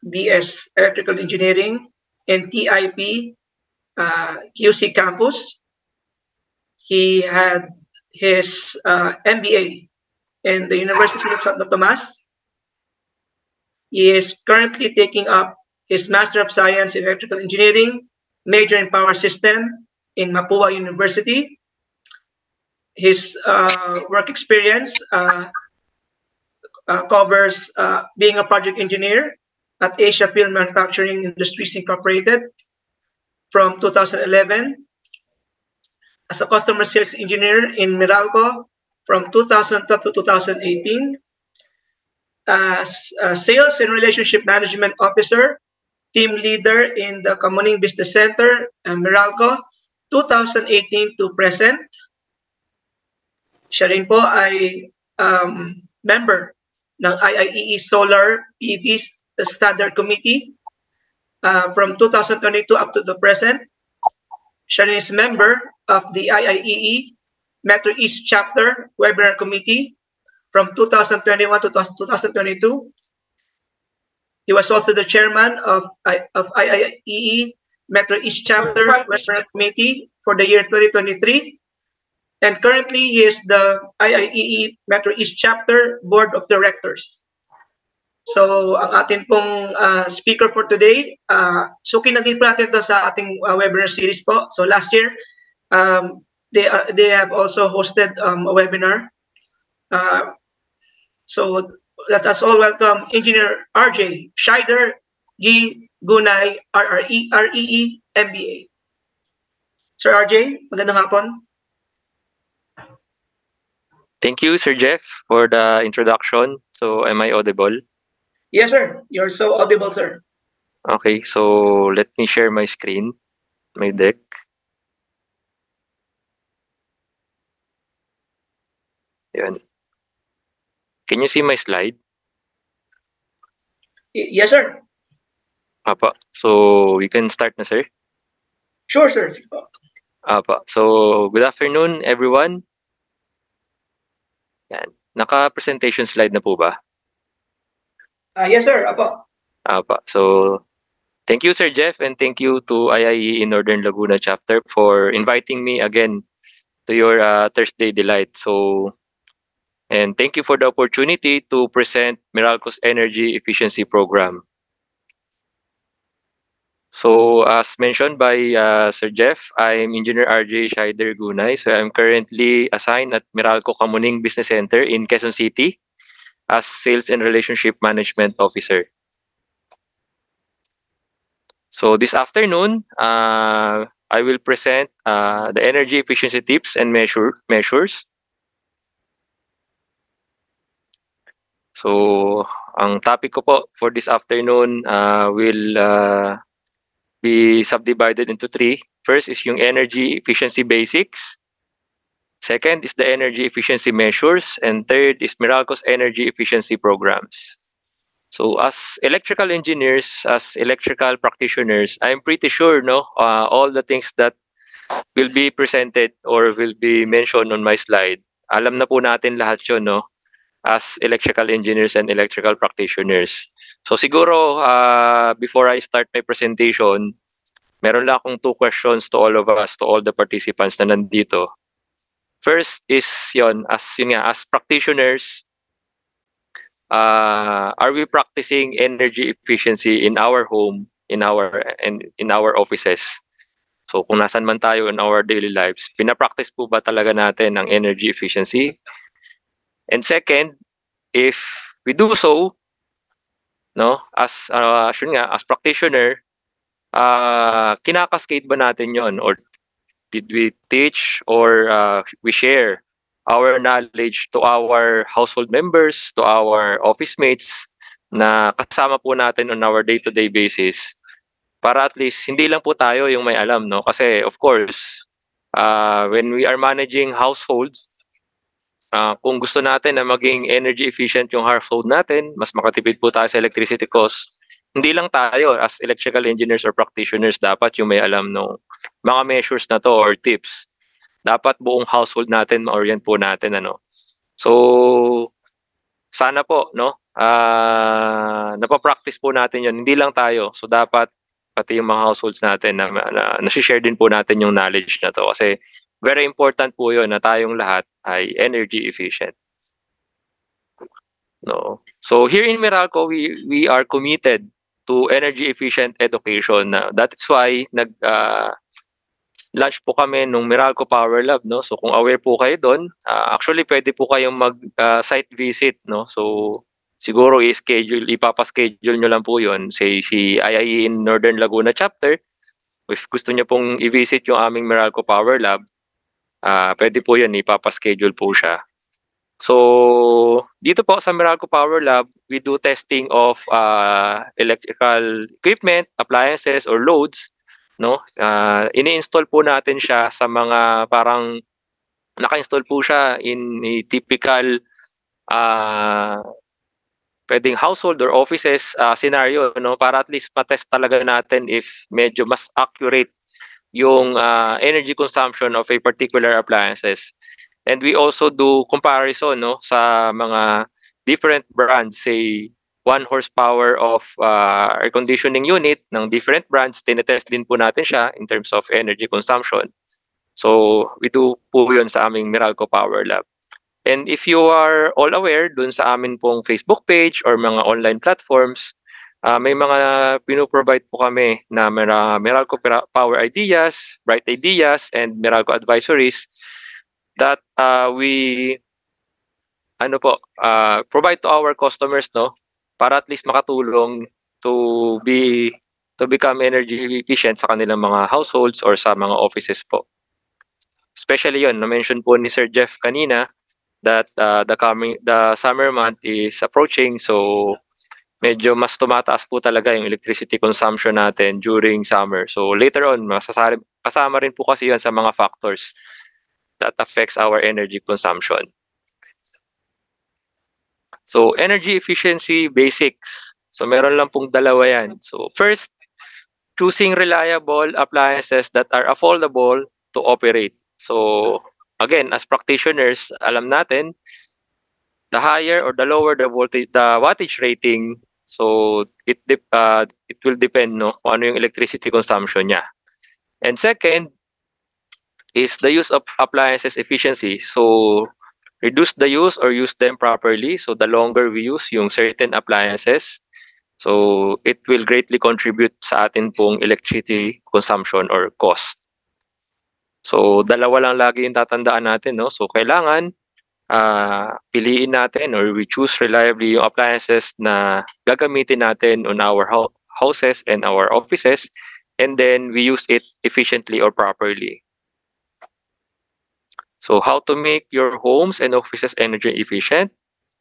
BS Electrical Engineering in TIP QC campus. He had his MBA in the University of Santo Tomas. He is currently taking up his Master of Science in Electrical Engineering, major in Power System in Mapua University. His work experience covers being a project engineer at Asia Film Manufacturing Industries Incorporated from 2011, as a customer sales engineer in Meralco from 2000 to 2018, as a sales and relationship management officer, team leader in the Kamuning Business Center, Meralco, 2018 to present. Siya rin po ay member ng IIEE Solar PV Standard Committee from 2022 up to the present. Siya rin is member of the IIEE Metro East Chapter Webinar Committee from 2021 to 2022. He was also the chairman of IIEE Metro East Chapter Webinar Committee for the year 2023. And currently, he is the IIEE Metro East Chapter Board of Directors. So, ang atin pong speaker for today, sukin na din po natin ito sa ating webinar series po. So, last year, they have also hosted a webinar. So, let us all welcome Engineer RJ Scheider G. Gunay, REE, MBA. Sir RJ, magandang hapon. Thank you, Sir Jeff, for the introduction. So, am I audible? Yes, sir. You're so audible, sir. Okay, so let me share my screen, my deck. Yan. Can you see my slide? Yes, sir. Apa. So, we can start na, sir? Sure, sir. Apa. So, good afternoon, everyone. Yan. Naka-presentation slide na po ba? Yes, sir. Apo. Apa. So, thank you, Sir Jeff, and thank you to IIE Northern Laguna Chapter for inviting me again to your Thursday Delight. So, and thank you for the opportunity to present Meralco's Energy Efficiency Program. So, as mentioned by Sir Jeff, I'm Engineer RJ Scheider Gunay. So, I'm currently assigned at Meralco Kamuning Business Center in Quezon City as Sales and Relationship Management Officer. So, this afternoon, I will present the energy efficiency tips and measures. So, ang topic ko po for this afternoon will be subdivided into three. First is yung energy efficiency basics. Second is the energy efficiency measures. And third is Meralco's energy efficiency programs. So as electrical engineers, as electrical practitioners, I'm pretty sure all the things that will be presented or will be mentioned on my slide, alam na po natin lahat yun, as electrical engineers and electrical practitioners. So siguro, before I start my presentation, meron lang akong two questions to all of us, to all the participants na nandito. First is as practitioners, are we practicing energy efficiency in our home, in our offices? So kung nasan man tayo in our daily lives, pinapractice po ba talaga natin ang energy efficiency? And second, if we do so, as practitioner, kinakascade ba natin yon, or did we teach or we share our knowledge to our household members, to our office mates na kasama po natin on our day-to-day basis, para at least hindi lang po tayo yung may alam, Kasi of course, when we are managing households, kung gusto natin na maging energy efficient yung household natin, mas makatipid po tayo sa electricity cost, hindi lang tayo as electrical engineers or practitioners dapat yung may alam ng mga measures na to or tips. Dapat buong household natin ma-orient po natin, So sana po, napapractice po natin yun. Hindi lang tayo. So dapat pati yung mga households natin na nasi-share din po natin yung knowledge na to. Kasi very important po yun na tayong lahat ay energy efficient. No. So here in Meralco, we are committed to energy efficient education. That is why launch po kami nung Meralco Power Lab, no. So kung aware po kayo doon, actually pwede po kayong mag site visit, no. So siguro ipapa-schedule nyo lang po 'yon si IIE in Northern Laguna chapter. If gusto niyo pong i-visit yung aming Meralco Power Lab, pwede po 'yun, ipapa-schedule po siya. So dito po sa Meralco Power Lab, we do testing of electrical equipment, appliances or loads, no. Ini-install po natin siya sa mga parang naka-install po siya in a typical pwedeng household or offices scenario, no, para at least ma-test talaga natin if medyo mas accurate yung energy consumption of a particular appliances. And we also do comparison, no, sa mga different brands, say 1 horsepower of air conditioning unit ng different brands, tinetest din po natin siya in terms of energy consumption. So we do po yun sa aming Meralco Power Lab. And if you are all aware, dun sa amin pong Facebook page or mga online platforms, may mga pinoprovide po kami na Meralco Power Ideas, Bright Ideas, and Meralco Advisories that we provide to our customers, no, para at least makatulong to become energy efficient sa kanilang mga households or sa mga offices po. Especially yon, na-mention po ni Sir Jeff kanina that the summer month is approaching, so medyo mas tumataas po talaga yung electricity consumption natin during summer. So later on, kasama rin po kasi yan sa mga factors that affects our energy consumption. So energy efficiency basics. So meron lang pong dalawa yan. So first, choosing reliable appliances that are affordable to operate. So again, as practitioners, alam natin, the higher or the lower the voltage, the wattage rating, so it will depend, no, kung ano yung electricity consumption niya. And second is the use of appliances efficiency. So reduce the use or use them properly. So the longer we use yung certain appliances, so it will greatly contribute sa atin pong electricity consumption or cost. So dalawa lang lagi yung tatandaan natin, no. So kailangan piliin natin or we choose reliably yung appliances na gagamitin natin on our houses and our offices, and then we use it efficiently or properly. So how to make your homes and offices energy efficient?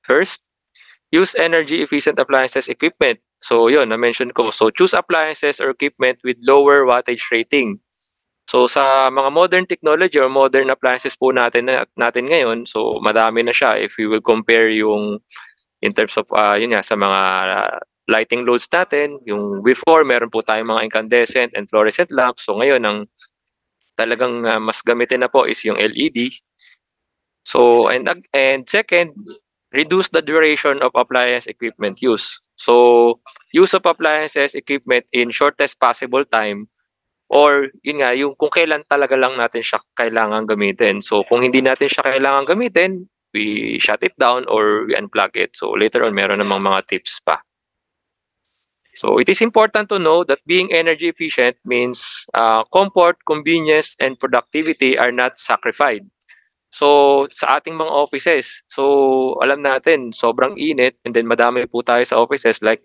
First, use energy efficient appliances equipment. So yun, na-mention ko. So choose appliances or equipment with lower wattage rating. So sa mga modern technology or modern appliances po natin ngayon, so madami na siya if we will compare yung in terms of yun nga, sa mga lighting loads natin. Yung before, meron po tayong mga incandescent and fluorescent lamps. So ngayon, ang talagang mas gamitin na po is yung LED. So and second, reduce the duration of appliance equipment use. So use of appliances equipment in shortest possible time, or yun nga, yung kung kailan talaga lang natin siya kailangan gamitin. So kung hindi natin siya kailangan gamitin, we shut it down or we unplug it. So later on, meron namang mga tips pa. So it is important to know that being energy efficient means comfort, convenience, and productivity are not sacrificed. So sa ating mga offices, so alam natin sobrang init and then madami po tayo sa offices, like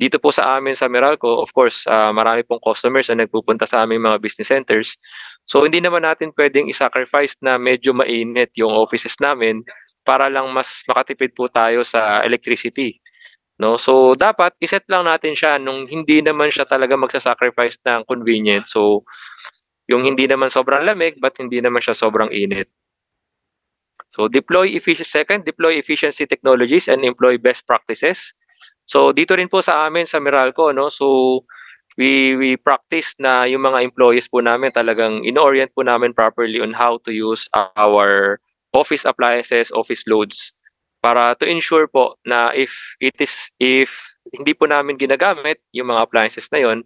dito po sa amin sa Meralco, of course, marami pong customers na nagpupunta sa aming mga business centers. So hindi naman natin pwedeng i-sacrifice na medyo mainit yung offices namin para lang mas makatipid po tayo sa electricity. No? So dapat iset lang natin siya nung hindi naman siya talaga magsa-sacrifice ng convenience. So yung hindi naman sobrang lamig but hindi naman siya sobrang init. So deploy efficiency technologies and employ best practices. So dito rin po sa amin sa Meralco, no. So we practice na yung mga employees po namin talagang in-orient po namin properly on how to use our office appliances, office loads. para to ensure po na if hindi po namin ginagamit yung mga appliances na yon,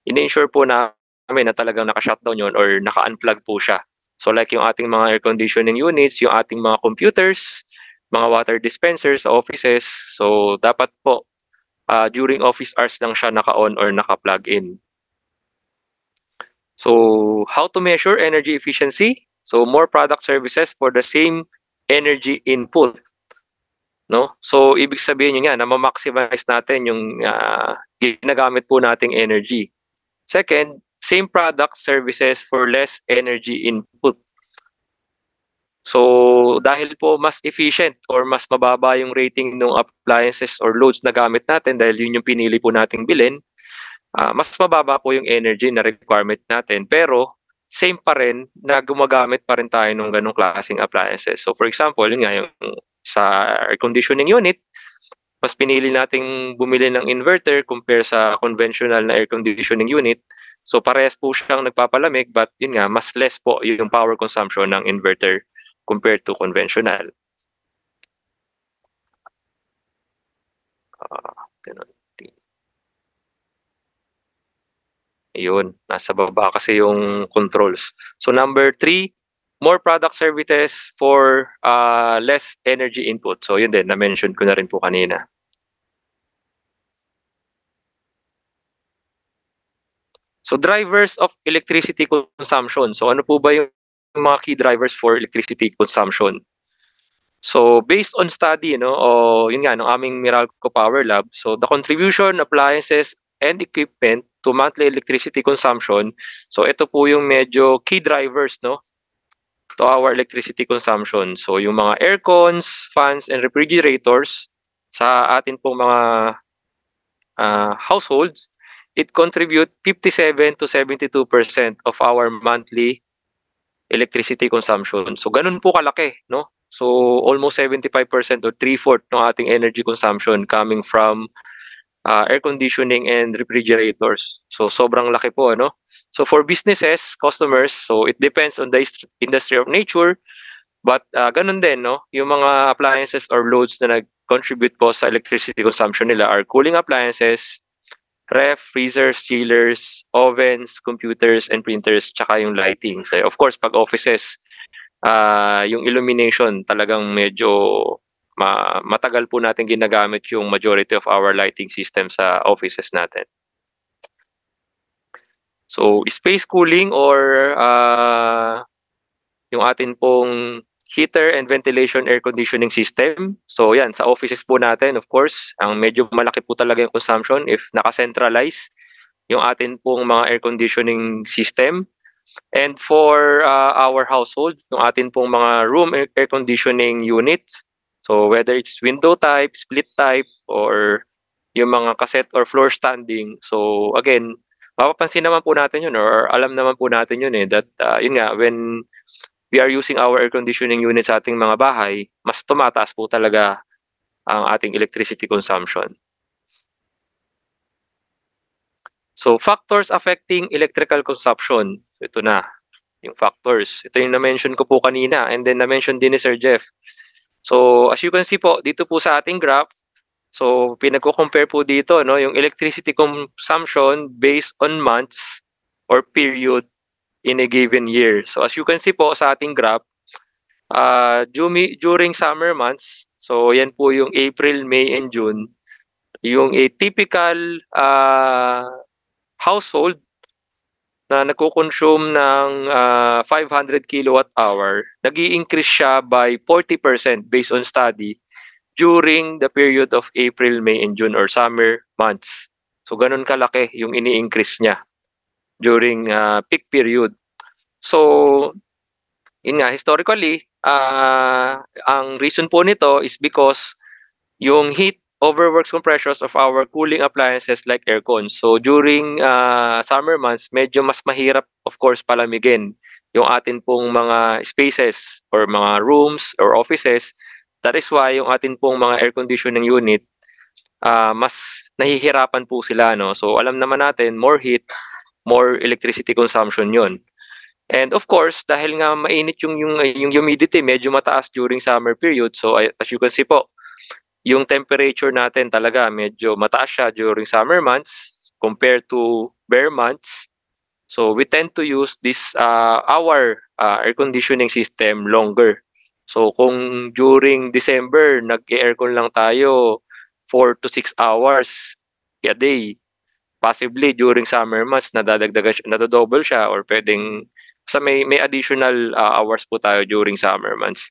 ini-ensure po namin na talagang naka-shutdown yun or naka-unplug po siya. So like yung ating mga air conditioning units, yung ating mga computers, mga water dispensers sa offices, so dapat po during office hours lang siya naka-on or naka-plug in. So how to measure energy efficiency? So more product services for the same energy input. No? So ibig sabihin yun nga na ma-maximize natin yung ginagamit po nating energy. Second, same product services for less energy input. So dahil po mas efficient or mas mababa yung rating ng appliances or loads na gamit natin dahil yun yung pinili po nating bilhin, mas mababa po yung energy na requirement natin. Pero same pa rin na gumagamit pa rin tayo ng ganong klaseng appliances. So for example, yun nga yung sa air conditioning unit, mas pinili nating bumili ng inverter compare sa conventional na air conditioning unit. So parehas po siyang nagpapalamig but yun nga, mas less po yung power consumption ng inverter compared to conventional. Yun, nasa baba kasi yung controls. So number 3, more product services for less energy input. So yun din, na-mention ko na rin po kanina. So drivers of electricity consumption. So ano po ba yung mga key drivers for electricity consumption? So based on study, yun nga, ng aming Meralco Power Lab, so the contribution, appliances, and equipment to monthly electricity consumption, so ito po yung medyo key drivers, to our electricity consumption. So yung mga aircons, fans, and refrigerators sa atin pong mga households, it contribute 57 to 72% of our monthly electricity consumption. So ganun po kalaki, no? So almost 75% or 3/4 ng ating energy consumption coming from air conditioning and refrigerators. So sobrang laki po, no? So for businesses, customers, so it depends on the industry of nature, but ganun din, no? Yung mga appliances or loads na nag-contribute po sa electricity consumption nila are cooling appliances, ref, freezers, chillers, ovens, computers, and printers, tsaka yung lighting. So of course, pag offices, yung illumination talagang medyo matagal po natin ginagamit yung majority of our lighting system sa offices natin. So space cooling or yung atin pong heater and ventilation air conditioning system. So yan, sa offices po natin, of course, ang medyo malaki po talaga yung consumption if naka-centralize yung atin pong mga air conditioning system. And for our household, yung atin pong mga room air conditioning units, so whether it's window type, split type, or yung mga cassette or floor standing. So again, mapapansin naman po natin yun or alam naman po natin yun that yun nga, when we are using our air conditioning units sa ating mga bahay, mas tumataas po talaga ang ating electricity consumption. So factors affecting electrical consumption. Ito na, yung factors. Ito yung na-mention ko po kanina and then na-mention din ni Sir Jeff. So as you can see po, dito po sa ating graph, so pinagko-compare po dito, yung electricity consumption based on months or period in a given year. So as you can see po sa ating graph, during summer months, so yan po yung April, May, and June, yung a typical household na nagko-consume ng 500 kilowatt hour, nag-i-increase siya by 40% based on study during the period of April, May, and June or summer months. So ganun kalaki yung ini-increase niya during peak period. So yun nga, historically, ang reason po nito is because yung heat overworks compressions of our cooling appliances like aircon. So during summer months, medyo mas mahirap of course palamigin yung atin pong mga spaces or mga rooms or offices. That is why yung atin pong mga air conditioning unit, mas nahihirapan po sila. So alam naman natin, more heat, more electricity consumption yun. And of course, dahil nga mainit yung humidity, medyo mataas during summer period. So as you can see po, yung temperature natin talaga medyo mataas siya during summer months compared to bare months. So we tend to use this our air conditioning system longer. So kung during December nag-aircon lang tayo 4 to 6 hours a day, possibly during summer months nadadagdagan siya, nadodouble siya, or pwedeng sa may additional hours po tayo during summer months.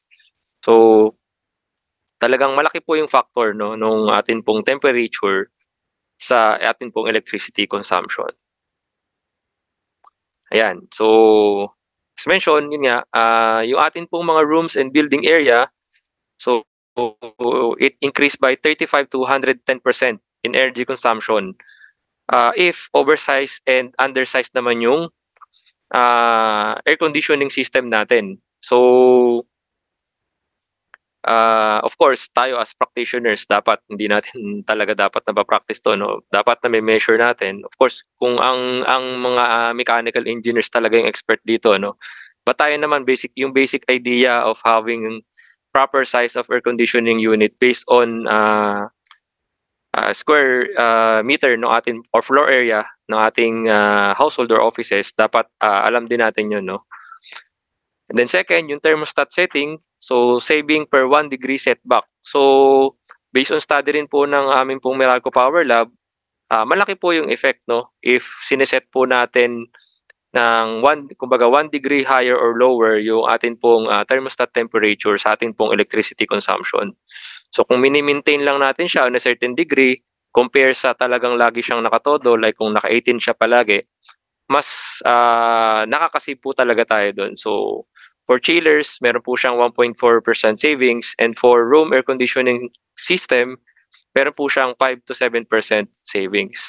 So talagang malaki po yung factor no nung atin pong temperature sa atin pong electricity consumption. Ayan. So as mentioned, yun nga, yung atin pong mga rooms and building area, so it increased by 35 to 110% in energy consumption. If oversized and undersized naman yung air conditioning system natin. So of course, tayo as practitioners, dapat hindi natin talaga dapat napapractice to, no? Dapat na may measure natin. Of course, kung ang mga mechanical engineers talaga yung expert dito, no? But tayo naman, yung basic idea of having proper size of air conditioning unit based on square meter no atin or floor area ng ating household or offices, dapat alam din natin yun, no? And then second, yung thermostat setting, so saving per 1 degree setback. So based on study rin po ng aming pong Meralco Power Lab, malaki po yung effect, no, if sineset po natin ng 1 degree higher or lower yung atin pong thermostat temperature sa atin pong electricity consumption. So kung mini-maintain lang natin siya on a certain degree compare sa talagang lagi siyang nakatodo, like kung naka-18 siya palagi, mas nakakasave po talaga tayo doon. So for chillers, meron po siyang 1.4% savings, and for room air conditioning system, meron po siyang 5 to 7% savings.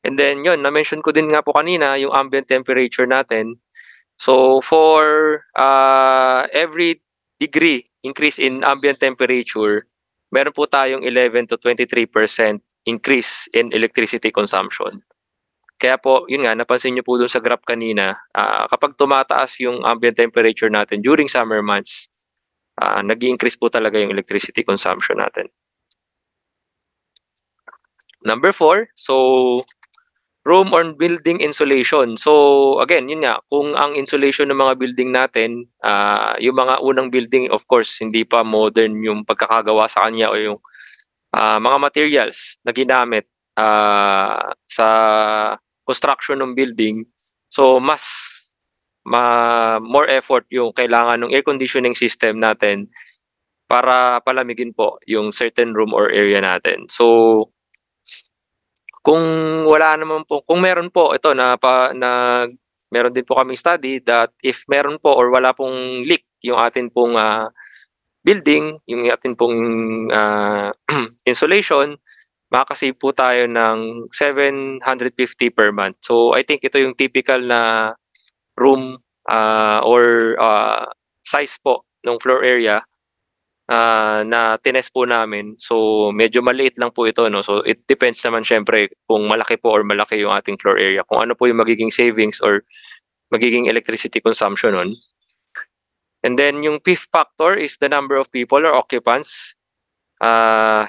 And then yun, na-mention ko din nga po kanina yung ambient temperature natin. So for every degree increase in ambient temperature, meron po tayong 11 to 23% increase in electricity consumption. Kaya po, yun nga, napansin nyo po dun sa graph kanina, kapag tumataas yung ambient temperature natin during summer months, nag-i-increase po talaga yung electricity consumption natin. Number 4, so room or building insulation. So again, yun nga, kung ang insulation ng mga building natin, yung mga unang building, of course, hindi pa modern yung pagkakagawa sa kanya o yung mga materials na ginamit sa construction ng building. So mas more effort yung kailangan ng air conditioning system natin para palamigin po yung certain room or area natin. So kung wala naman po, kung meron po ito meron din po kaming study that if meron po or wala pong leak yung atin pong building, yung atin pong insulation, makakasave po tayo ng 750 per month. So I think ito yung typical na room or size po ng floor area na tinest po namin. So medyo maliit lang po ito, no. So it depends naman syempre kung malaki po or malaki yung ating floor area, kung ano po yung magiging savings or magiging electricity consumption nun. And then yung fifth factor is the number of people or occupants,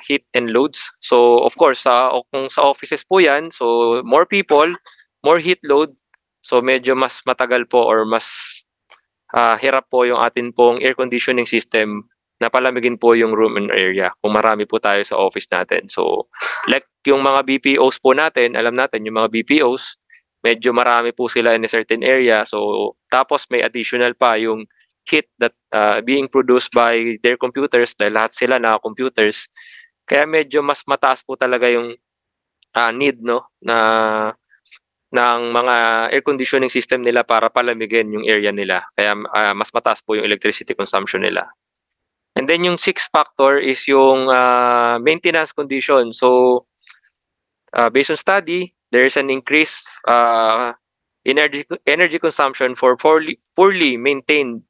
heat and loads. So of course, kung sa offices po yan, so more people, more heat load. So medyo mas matagal po or mas hirap po yung atin pong air conditioning system na palamigin po yung room and area kung marami po tayo sa office natin. So like yung mga BPOs po natin, alam natin yung mga BPOs, medyo marami po sila in a certain area. So tapos may additional pa yung heat that being produced by their computers, dahil lahat sila naka-computers. Kaya medyo mas mataas po talaga yung need, no, ng mga air conditioning system nila para palamigin yung area nila. Kaya mas mataas po yung electricity consumption nila. And then yung sixth factor is yung maintenance condition. So based on study, there is an increase energy consumption for poorly maintained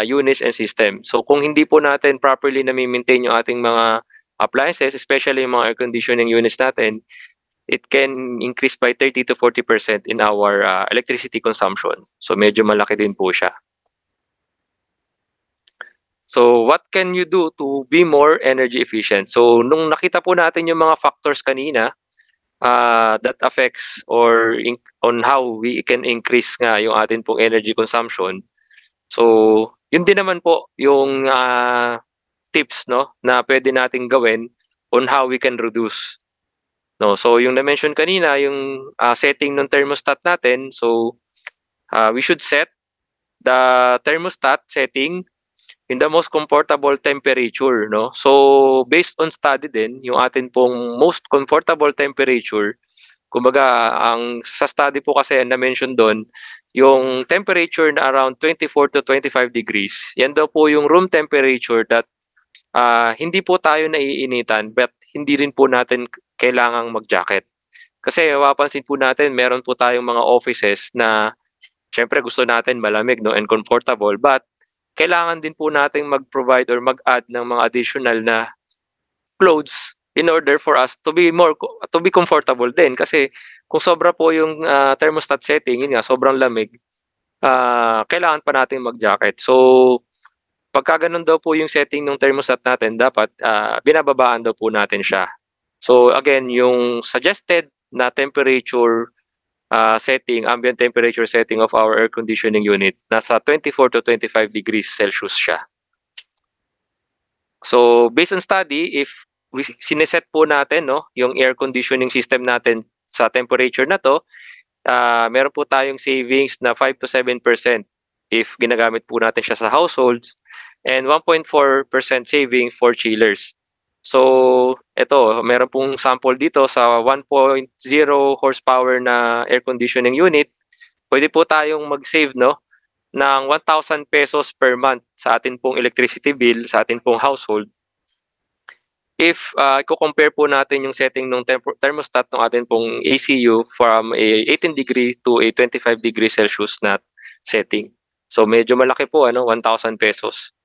units and system. So kung hindi po natin properly na-maintain yung ating mga appliances, especially yung mga air conditioning units natin, it can increase by 30 to 40% in our electricity consumption. So medyo malaki din po siya. So what can you do to be more energy efficient? So nung nakita po natin yung mga factors kanina that affects on how we can increase nga yung atin pong energy consumption. So yun din naman po yung tips no na pwede nating gawin on how we can reduce. No, so yung na-mention kanina yung setting ng thermostat natin. So we should set the thermostat setting in the most comfortable temperature, no? So, based on study din, yung atin pong most comfortable temperature, kumbaga, sa study po kasi na-mention doon, yung temperature na around 24 to 25 degrees, yan daw po yung room temperature that hindi po tayo naiinitan but hindi rin po natin kailangang mag-jacket. Kasi mapapansin po natin, meron po tayong mga offices na syempre gusto natin malamig no and comfortable but kailangan din po nating mag-provide or mag-add ng mga additional na clothes in order for us to be comfortable din kasi kung sobra po yung thermostat setting, yun nga sobrang lamig, kailangan pa nating mag-jacket. So pagka ganun daw po yung setting ng thermostat natin, dapat binababaan daw po natin siya. So again, yung suggested na temperature setting, ambient temperature setting of our air conditioning unit, nasa 24 to 25 degrees Celsius siya. So, based on study, if sineset po natin no, yung air conditioning system natin sa temperature na to, meron po tayong savings na 5 to 7% if ginagamit po natin siya sa households and 1.4% saving for chillers. So, ito, meron pong sample dito sa 1.0 horsepower na air conditioning unit. Pwede po tayong mag-save no, ng 1,000 pesos per month sa atin pong electricity bill, sa atin pong household. If i-compare po natin yung setting ng thermostat ng atin pong ACU from a 18 degree to a 25 degree Celsius na setting. So, medyo malaki po, 1,000 pesos.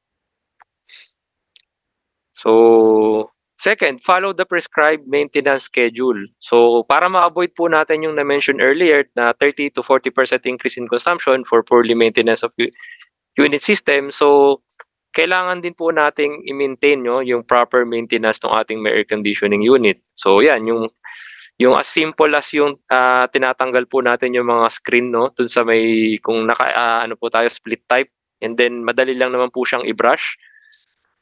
So, second, follow the prescribed maintenance schedule. So, para ma-avoid po natin yung na-mention earlier na 30 to 40% increase in consumption for poorly maintenance of unit system, so kailangan din po nating i-maintain yung proper maintenance ng ating air conditioning unit. So, yan, yung as simple as yung tinatanggal po natin yung mga screen no dun sa may kung ano po tayo split type, and then madali lang naman po siyang i-brush.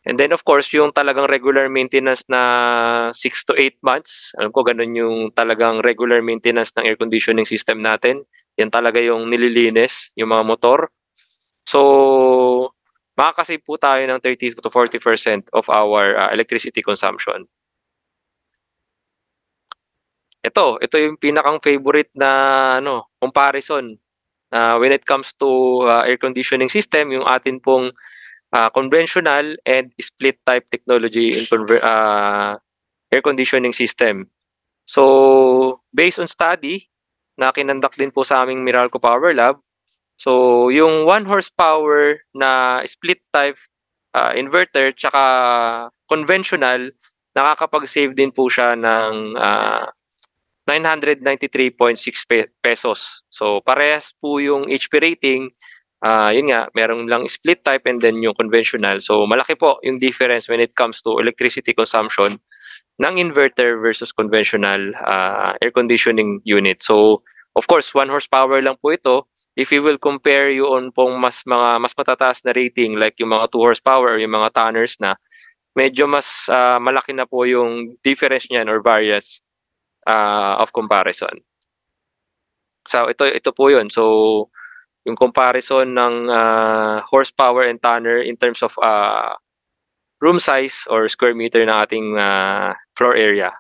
And then of course, yung talagang regular maintenance na 6 to 8 months, alam ko ganun yung talagang regular maintenance ng air conditioning system natin. Yan talaga yung nililinis, yung mga motor. So, makakasave po tayo ng 30 to 40% of our electricity consumption. Ito yung pinakang favorite na comparison when it comes to air conditioning system, yung atin pong conventional and split type technology in air conditioning system. So, based on study na kinandak din po sa aming Meralco Power Lab, so yung 1 horsepower na split type inverter tsaka conventional, nakakapag-save din po siya ng 993.6 pesos. So, parehas po yung HP rating. Yun nga, meron lang split type and then yung conventional. So, malaki po yung difference when it comes to electricity consumption ng inverter versus conventional air conditioning unit. So, of course, 1 horsepower lang po ito. If you will compare yun pong mas matataas na rating like yung mga 2 horsepower or yung mga tonners na, medyo mas malaki na po yung difference niyan or variance of comparison. So, ito po yun. So, yung comparison ng horsepower and tonner in terms of room size or square meter ng ating floor area.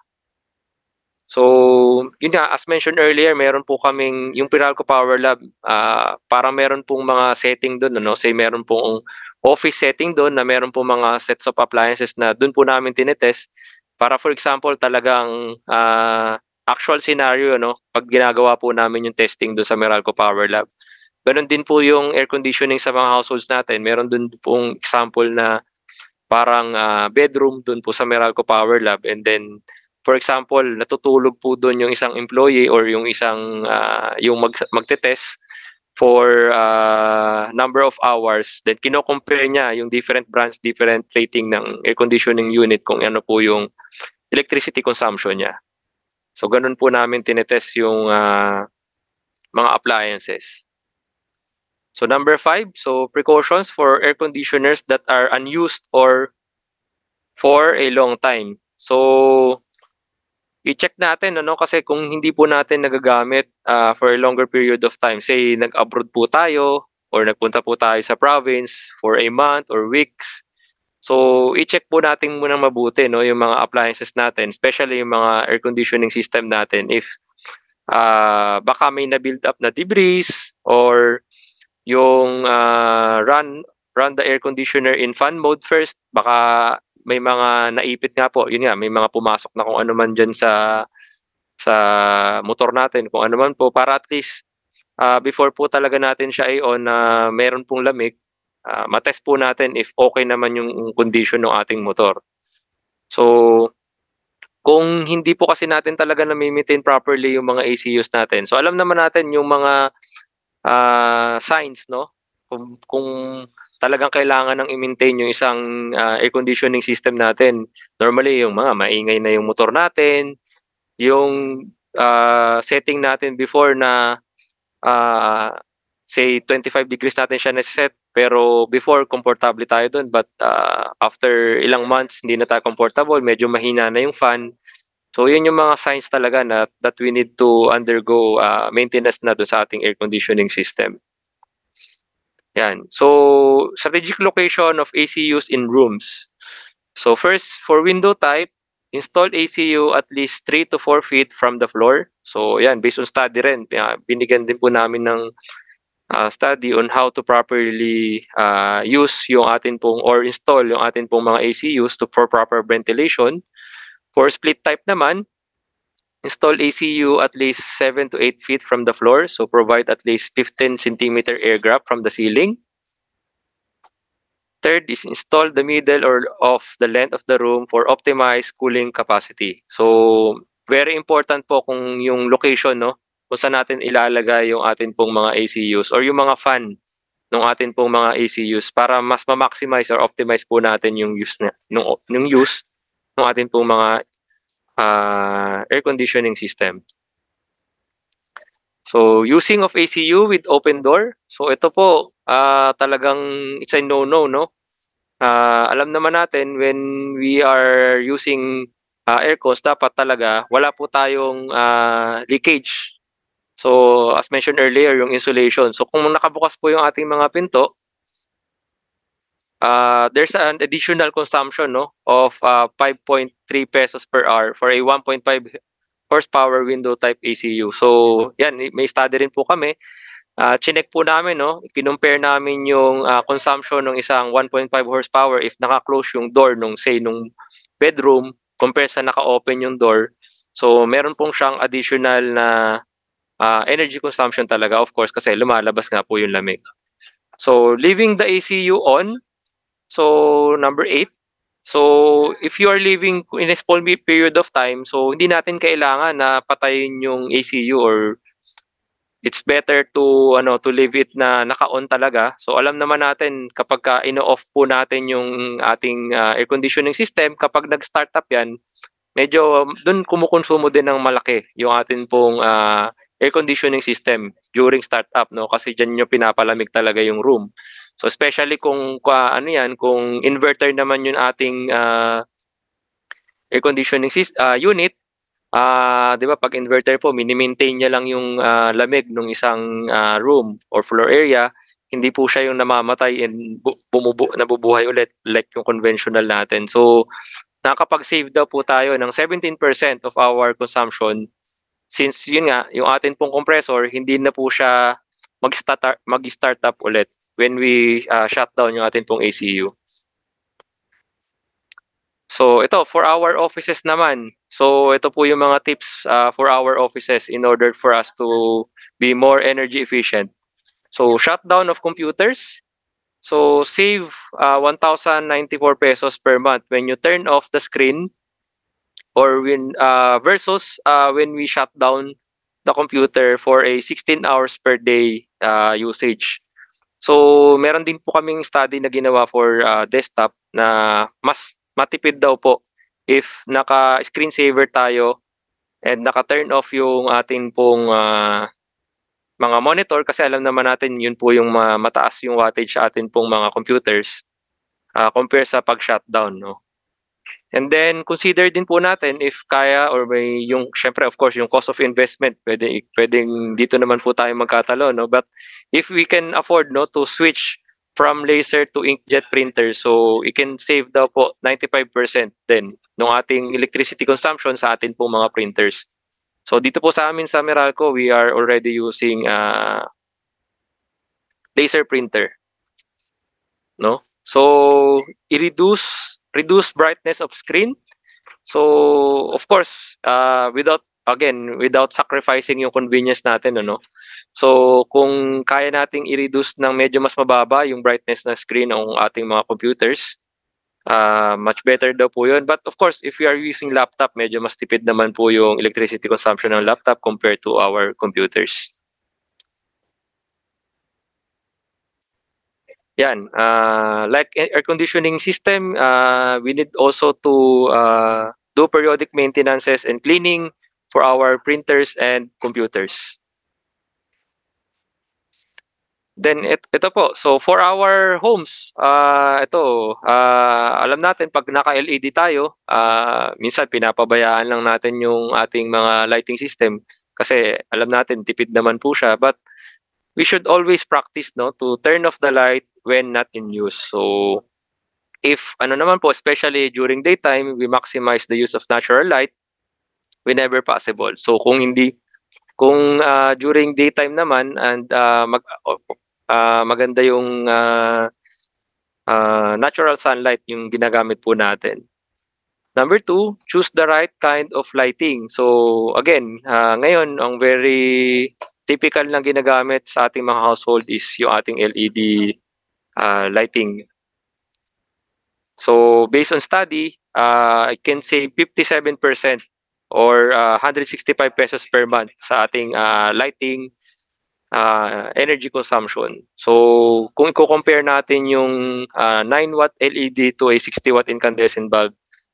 So, yun nga, as mentioned earlier, meron po kaming, yung Meralco Power Lab, parang meron pong mga setting doon, say meron pong office setting doon na meron pong mga sets of appliances na doon po namin tinetest para for example talagang actual scenario, pag ginagawa po namin yung testing doon sa Meralco Power Lab. Ganon din po yung air conditioning sa mga households natin. Meron dun pong example na parang bedroom dun po sa Meralco Power Lab, and then for example, natutulog po dun yung isang employee or yung isang yung magte-test for number of hours. Then kino-compare niya yung different brands, different rating ng air conditioning unit kung ano po yung electricity consumption niya. So ganun po namin tinetest yung mga appliances. So number 5, so precautions for air conditioners that are unused or for a long time. So i-check natin kasi kung hindi po natin nagagamit for a longer period of time, say nag-abroad po tayo or nagpunta po tayo sa province for a month or weeks. So i-check po natin muna mabuti yung mga appliances natin, especially yung mga air conditioning system natin if baka may na-build up na debris or yung run the air conditioner in fan mode first, baka may mga naipit nga po, yun nga, may mga pumasok na kung ano man dyan sa motor natin, kung ano man po, para at least before po talaga natin siya i-on na meron pong lamig, matest po natin if okay naman yung condition ng ating motor. So kung hindi po kasi natin talaga na-maintain properly yung mga ECUs natin, so alam naman natin yung mga signs, kung talagang kailangan ng i-maintain yung isang air conditioning system natin. Normally yung mga maingay na yung motor natin, yung setting natin before na say 25 degrees natin siya na-set, pero before komportable tayo doon, but after ilang months hindi na tayo comfortable, medyo mahina na yung fan. So yun yung mga signs talaga na that we need to undergo maintenance na doon sa ating air conditioning system. Yan. So strategic location of ECUs in rooms. So first, for window type, install ECU at least 3 to 4 feet from the floor. So yan, based on study rin, binigyan din po namin ng study on how to properly use yung atin pong or install yung atin pong mga ECUs for proper ventilation. For split type naman, install ECU at least 7 to 8 feet from the floor. So provide at least 15 centimeter air gap from the ceiling. Third is install the middle or of the length of the room for optimized cooling capacity. So very important po kung yung location, kung saan natin ilalagay yung atin pong mga ECUs or yung mga fan ng atin pong mga ECUs para mas ma-maximize or optimize po natin yung use ng atin pong mga air conditioning system. So using of ECU with open door. So ito po talagang it's a no-no, alam naman natin when we are using aircons, dapat talaga wala po tayong leakage. So as mentioned earlier, yung insulation. So kung nakabukas po yung ating mga pinto, there's an additional consumption of 5.3 pesos per hour for a 1.5 horsepower window type ECU. So yan, may study rin po kami. Chinek po namin, kinumpare namin yung consumption ng isang 1.5 horsepower if naka-close yung door nung bedroom compare sa naka-open yung door. So meron pong siyang additional na energy consumption talaga, of course, kasi lumalabas nga po yung lamig. So leaving the ECU on. So number 8. So if you are living in a small period of time, so hindi natin kailangan na patayin yung ECU or it's better to leave it na naka-on talaga. So alam naman natin kapag ino-off po natin yung ating air conditioning system, kapag nag-start up yan, medyo dun kumukonsumo din ng malaki yung atin pong air conditioning system during startup, kasi diyan nyo pinapalamig talaga yung room. So especially kung kung inverter naman yung ating air conditioning unit, 'di ba pag inverter po mini-maintain niya lang yung lamig ng isang room or floor area, hindi po siya yung namamatay and nabubuhay ulit like yung conventional natin. So nakakapag-save daw po tayo ng 17% of our consumption since yun nga, yung atin pong compressor hindi na po siya mag-start up ulit when we shut down yung atin pong ECU. So ito, for our offices naman. So ito po yung mga tips for our offices in order for us to be more energy efficient. So shutdown of computers. So save 1,094 pesos per month when you turn off the screen or when versus when we shut down the computer for a 16 hours per day usage. So meron din po kaming study na ginawa for desktop na mas matipid daw po if naka-screensaver tayo and naka-turn off yung ating pong mga monitor, kasi alam naman natin yun po yung mataas yung wattage sa atin pong mga computers compare sa pag-shutdown, no? And then consider din po natin if kaya or may yung syempre of course yung cost of investment, pwedeng dito naman po tayo magkatalo, no? But if we can afford, no, to switch from laser to inkjet printer, so we can save daw po 95% din ng ating electricity consumption sa atin pong mga printers. So dito po sa amin sa Meralco, we are already using laser printer, no? So reduce brightness of screen. So of course, without sacrificing yung convenience natin, ano. So kung kaya nating i-reduce ng medyo mas mababa yung brightness ng screen ng ating mga computers, much better daw po yun. But of course, if we are using laptop, medyo mas tipid naman po yung electricity consumption ng laptop compared to our computers. Yan, like air conditioning system, we need also to do periodic maintenances and cleaning for our printers and computers. Then ito po, so for our homes, alam natin pag naka-LED tayo, minsan pinapabayaan lang natin yung ating mga lighting system kasi alam natin tipid naman po siya, but we should always practice, no, to turn off the light when not in use. So if naman po, especially during daytime, we maximize the use of natural light whenever possible. So kung during daytime naman and maganda yung natural sunlight yung ginagamit po natin. Number 2, choose the right kind of lighting. So again, ngayon ang very typical lang ginagamit sa ating mga household is yung ating LED lighting. So based on study, it can save 57% or 165 pesos per month sa ating lighting energy consumption. So kung i-compare natin yung 9-watt LED to a 60-watt incandescent bulb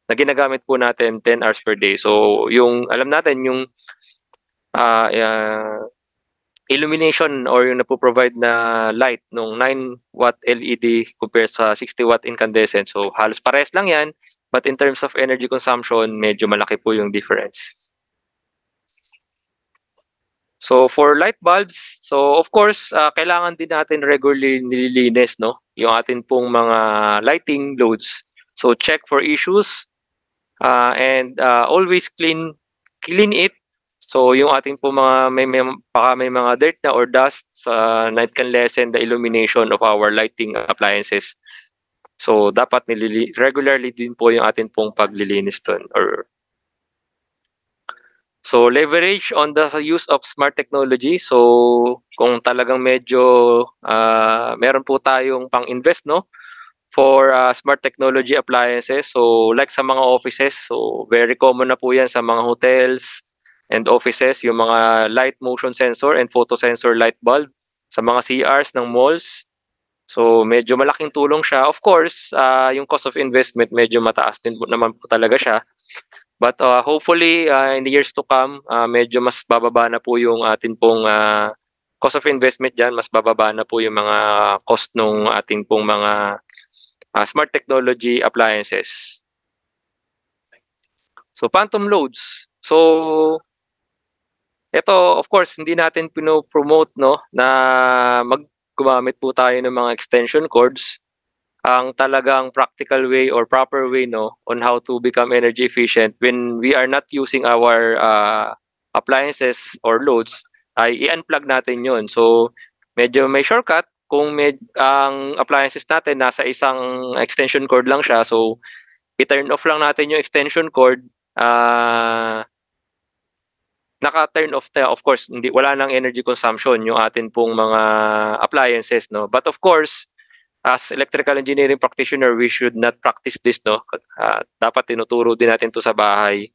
na ginagamit po natin 10 hours per day. So yung alam natin yung illumination or yung napoprovide na light nung 9-watt LED compared sa 60-watt incandescent. So halos pares lang yan, but in terms of energy consumption, medyo malaki po yung difference. So for light bulbs, so of course, kailangan din natin regularly nililinis, no, yung atin pong mga lighting loads. So check for issues and always clean it. So yung ating po mga baka may mga dirt na or dust na it can lessen the illumination of our lighting appliances. So dapat regularly din po yung ating pong paglilinis doon. So leverage on the use of smart technology. So kung talagang medyo meron po tayong pang-invest, no, for smart technology appliances. So like sa mga offices, so very common na po yan sa mga hotels and offices, yung mga light motion sensor and photo sensor light bulb sa mga CRs ng malls. So medyo malaking tulong siya. Of course, yung cost of investment medyo mataas din naman po talaga siya. But hopefully in the years to come, medyo mas bababa na po yung atin pong cost of investment dyan, mas bababa na po yung mga cost ng ating pong mga smart technology appliances. So phantom loads. So ito, of course, hindi natin pino-promote, no, na gumamit po tayo ng mga extension cords. Ang talagang practical way or proper way, no, on how to become energy efficient when we are not using our appliances or loads ay i-unplug natin yun. So medyo may shortcut kung ang appliances natin nasa isang extension cord lang siya. So i-turn off lang natin yung extension cord, naka-turn off tayo. Of course, wala nang energy consumption yung atin pong mga appliances, no. But of course, as electrical engineering practitioner, we should not practice this, no. Dapat tinuturo din natin to sa bahay.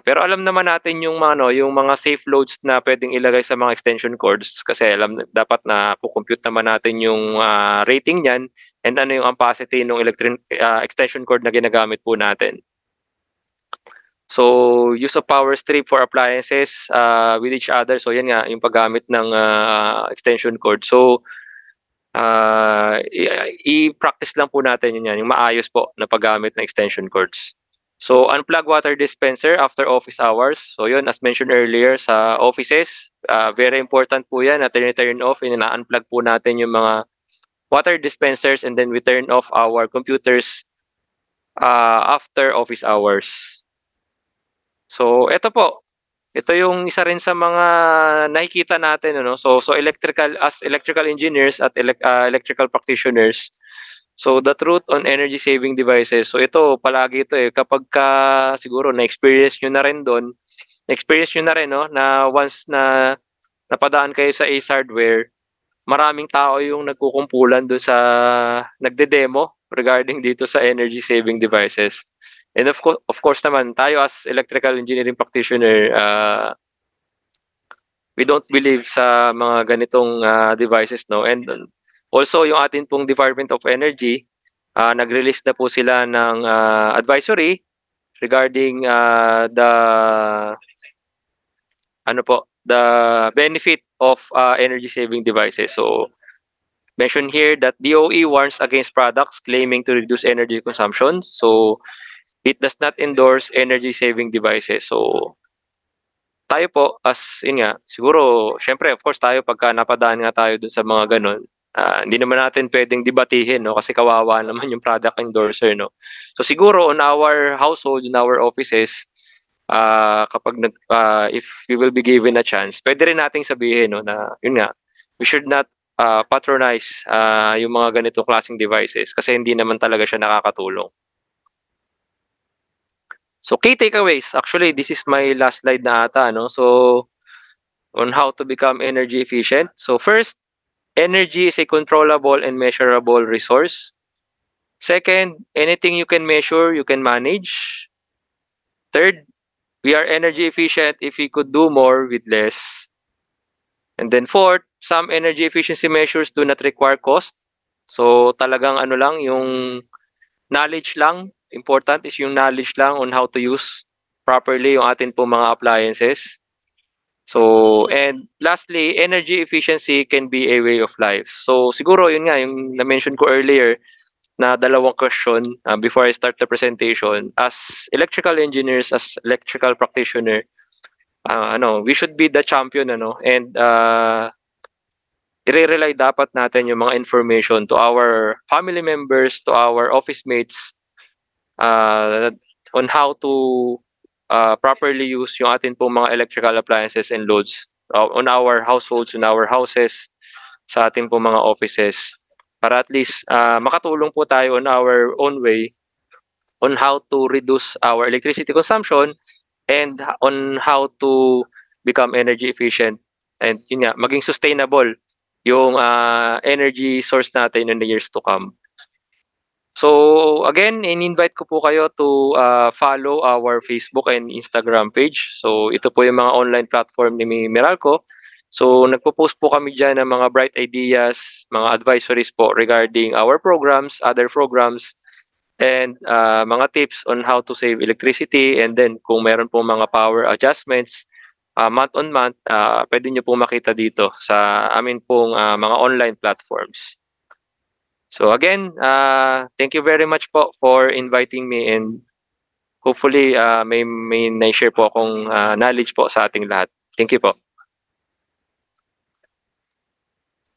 Pero alam naman natin yung mga ano, yung mga safe loads na pwedeng ilagay sa mga extension cords kasi dapat na compute naman natin yung rating niyan and ano yung ampacity ng extension cord na ginagamit po natin. So, use of power strip for appliances with each other. So, yan nga, yung paggamit ng extension cord. So, i-practice lang po natin yun yan, yung maayos po na paggamit ng extension cords. So, unplug water dispenser after office hours. So, yun, as mentioned earlier, sa offices, very important po yan na turn off and na-unplug po natin yung mga water dispensers and then we turn off our computers after office hours. So, ito po. Ito yung isa rin sa mga nakikita natin, ano? So electrical engineers at electrical practitioners. So the truth on energy saving devices. So ito palagi ito kapag siguro na-experience niyo na rin doon. Na-experience niyo na rin no na once na napadaan kayo sa Ace Hardware, maraming tao yung nagkukumpulan doon sa nagde-demo regarding dito sa energy saving devices. And of course naman, tayo as electrical engineering practitioner, we don't believe sa mga ganitong devices, no? And also, yung atin pong Department of Energy, nag-release na po sila ng advisory regarding the benefit of energy saving devices. So, mention here that DOE warns against products claiming to reduce energy consumption. So, it does not endorse energy saving devices. So, tayo po yun nga, siguro, syempre, of course, tayo pagka napadaan nga tayo dun sa mga ganun, hindi naman natin pwedeng debatihin, no? Kasi kawawa naman yung product endorser, no? So, siguro, on our household, in our offices, if we will be given a chance, pwede rin nating sabihin, no, na, yun nga, we should not patronize yung mga ganitong klaseng devices kasi hindi naman talaga siya nakakatulong. So, key takeaways. Actually, this is my last slide na ata, no? So, on how to become energy efficient. So, first, energy is a controllable and measurable resource. Second, anything you can measure, you can manage. Third, we are energy efficient if we could do more with less. And then fourth, some energy efficiency measures do not require cost. So, talagang ano lang, yung knowledge lang. Important is yung knowledge lang on how to use properly yung atin po mga appliances. So, and lastly, energy efficiency can be a way of life. So, siguro yun nga, yung na-mention ko earlier na dalawang question before I start the presentation. As electrical engineers, as electrical practitioner, we should be the champion, and i-rely dapat natin yung mga information to our family members, to our office mates, on how to properly use yung atin pong mga electrical appliances and loads on our households, in our houses, sa ating pong mga offices, para at least makatulong po tayo on our own way on how to reduce our electricity consumption and on how to become energy efficient and yun nga, maging sustainable yung energy source natin in the years to come. So again, in-invite ko po kayo to follow our Facebook and Instagram page. So ito po yung mga online platform ni Meralco. So nagpo-post po kami dyan ng mga bright ideas, mga advisories po regarding our programs, other programs, and mga tips on how to save electricity. And then kung meron po mga power adjustments, month on month, pwede nyo pong makita dito sa amin pong mga online platforms. So again, thank you very much po for inviting me and hopefully may na-share po akong knowledge po sa ating lahat. Thank you po.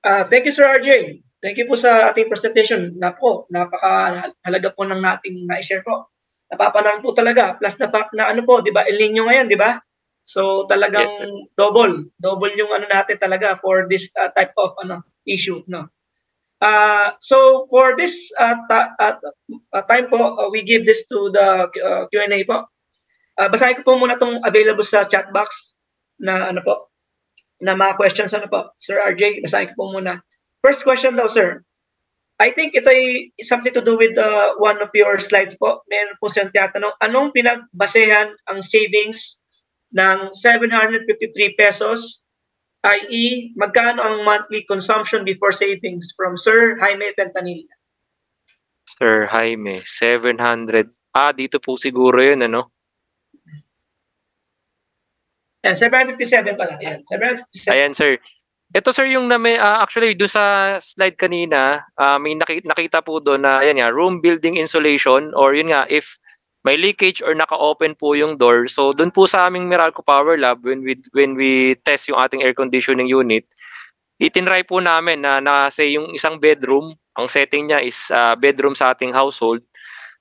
Thank you, Sir RJ. Thank you po sa ating presentation. Napakahalaga po ng nating na-share po. Napapanahan po talaga. Plus na ano po, di ba? El Nino ngayon, di ba? So talagang Yes, double yung ano natin talaga for this type of issue, no? So for this time po, we give this to the Q&A po. Basahin ko po muna itong available sa chat box na na mga questions po. Sir RJ, basahin ko po muna. First question daw, sir. I think ito ay something to do with one of your slides po. Meron po siyang tinatanong, anong pinagbasehan ang savings ng 753 pesos, i.e. magkano ang monthly consumption before savings from Sir Jaime Pentanilla? Sir Jaime, 700. Dito po siguro yun, ano? Yan, 757 pala. Yan, 757. Ayan, sir. Ito, sir, yung actually, doon sa slide kanina, may nakita po doon na, ayan nga, room building insulation, or yun nga, if may leakage or naka-open po yung door. So, doon po sa aming Meralco Power Lab, when we test yung ating air conditioning unit, itinry po namin na say yung isang bedroom, ang setting niya is bedroom sa ating household.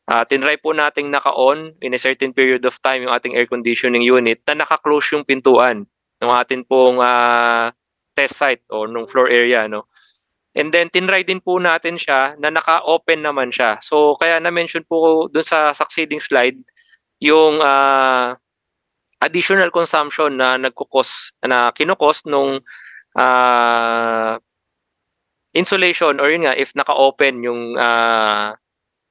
Tinry po nating naka-on in a certain period of time yung ating air conditioning unit na naka-close yung pintuan ng atin pong test site o nung floor area, no? And then tinry din po natin siya na naka-open naman siya. So kaya na-mention po dun sa succeeding slide yung additional consumption na kinukos nung insulation, or yun nga, if naka-open yung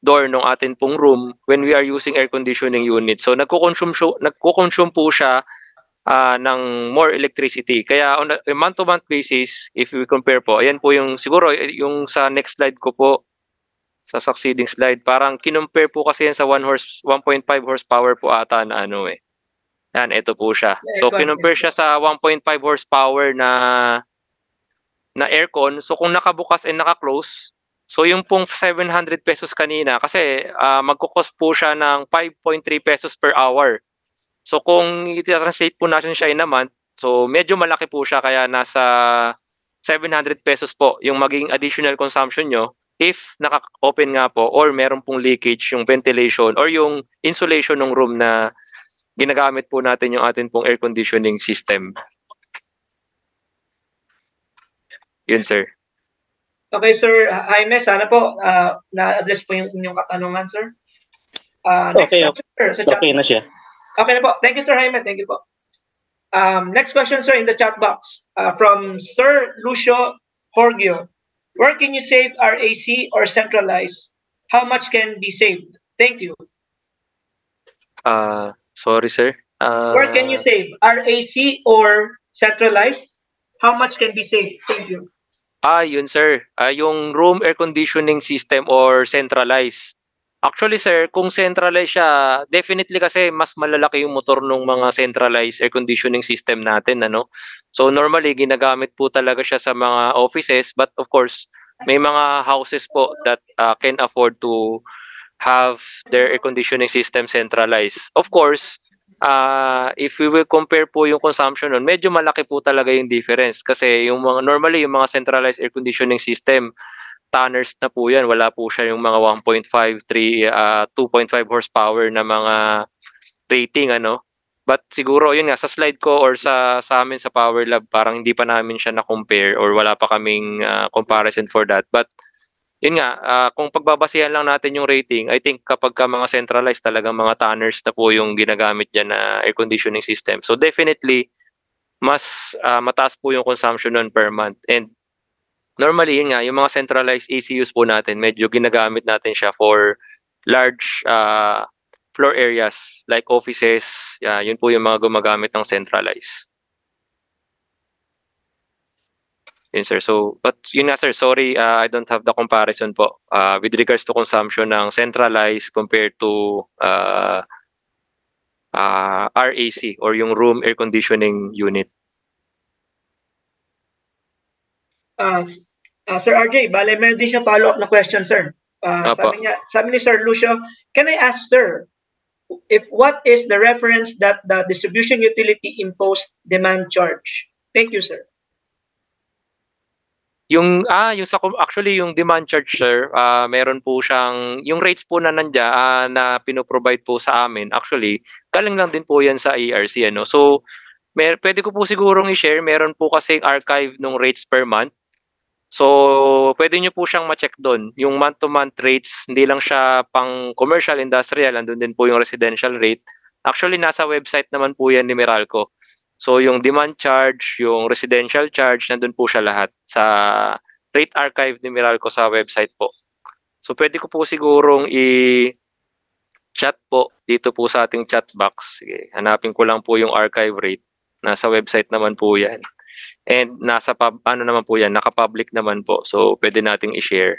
door ng atin pong room when we are using air conditioning unit. So nagko-consume po siya ng more electricity. Kaya on a month-to-month basis, if we compare po, ayan po yung siguro yung sa next slide ko po, sa succeeding slide, parang kinumpare po kasi yan sa 1.5 horsepower po ata na ano eh. Yan, ito po siya. So kinumpare siya sa 1.5 horsepower na aircon. So kung nakabukas and naka-close, so yung pong 700 pesos kanina, kasi magkukos po siya ng 5.3 pesos per hour. So kung i-translate po natin siya in a month, so medyo malaki po siya, kaya nasa 700 pesos po yung maging additional consumption nyo if naka-open nga po or meron pong leakage yung ventilation or yung insulation ng room na ginagamit po natin yung atin pong air conditioning system. Yun, sir. Okay, Sir Jaime, sana po na-address po yung inyong katanungan, sir. Next question, sir. Okay na siya. Okay na po. Thank you, Sir Jaime. Thank you po. Next question, sir, in the chat box from Sir Lucio Jorgio. Where can you save RAC or centralize? How much can be saved? Thank you. Sorry, sir. Where can you save RAC or centralized? How much can be saved? Thank you. Yun, sir. Yung room air conditioning system or centralized. Actually, sir, kung centralized siya, definitely kasi mas malalaki yung motor ng mga centralized air conditioning system natin, ano? So normally ginagamit po talaga siya sa mga offices, but of course, may mga houses po that can afford to have their air conditioning system centralized. Of course, if we will compare po yung consumption nun, medyo malaki po talaga yung difference, kasi yung normally yung mga centralized air conditioning system, tonners na po yan, wala po siya yung mga 1.5, 3, 2.5 horsepower na mga rating, ano. But siguro yun nga, sa slide ko or sa amin sa Power Lab, parang hindi pa namin siya na-compare or wala pa kaming comparison for that. But yun nga, kung pagbabasihan lang natin yung rating, I think kapag ka mga centralized, talagang mga tonners na po yung ginagamit dyan na air conditioning system. So definitely, mas mataas po yung consumption nun per month. And normally, yun nga, yung mga centralized ECUs po natin, medyo ginagamit natin siya for large floor areas like offices. Yun po yung mga gumagamit ng centralized. Yun, sir. So, but yun nga, sir, sorry, I don't have the comparison po with regards to consumption ng centralized compared to RAC or yung room air conditioning unit. Sir RJ, bale, meron din siya follow-up na question, sir. Sabi ni Sir Lucio, can I ask, sir, if what is the reference that the distribution utility imposed demand charge? Thank you, sir. Actually yung demand charge, sir, meron po siyang yung rates po na nandiyan na pino-provide po sa amin. Actually, galing lang din po yan sa ERC, ano. So, pwede ko po sigurong i-share, meron po kasing archive ng rates per month. So, pwede nyo po siyang ma-check doon. Yung month-to-month rates, hindi lang siya pang commercial, industrial, andun din po yung residential rate. Actually, nasa website naman po yan ni Meralco. So, yung demand charge, yung residential charge, nandun po siya lahat sa rate archive ni Meralco sa website po. So pwede ko po sigurong i-chat po dito po sa ating chat box. Sige, hanapin ko lang po yung archive rate. Nasa website naman po yan. And nasa ano naman po yan, naka-public naman po. So pwede nating i-share.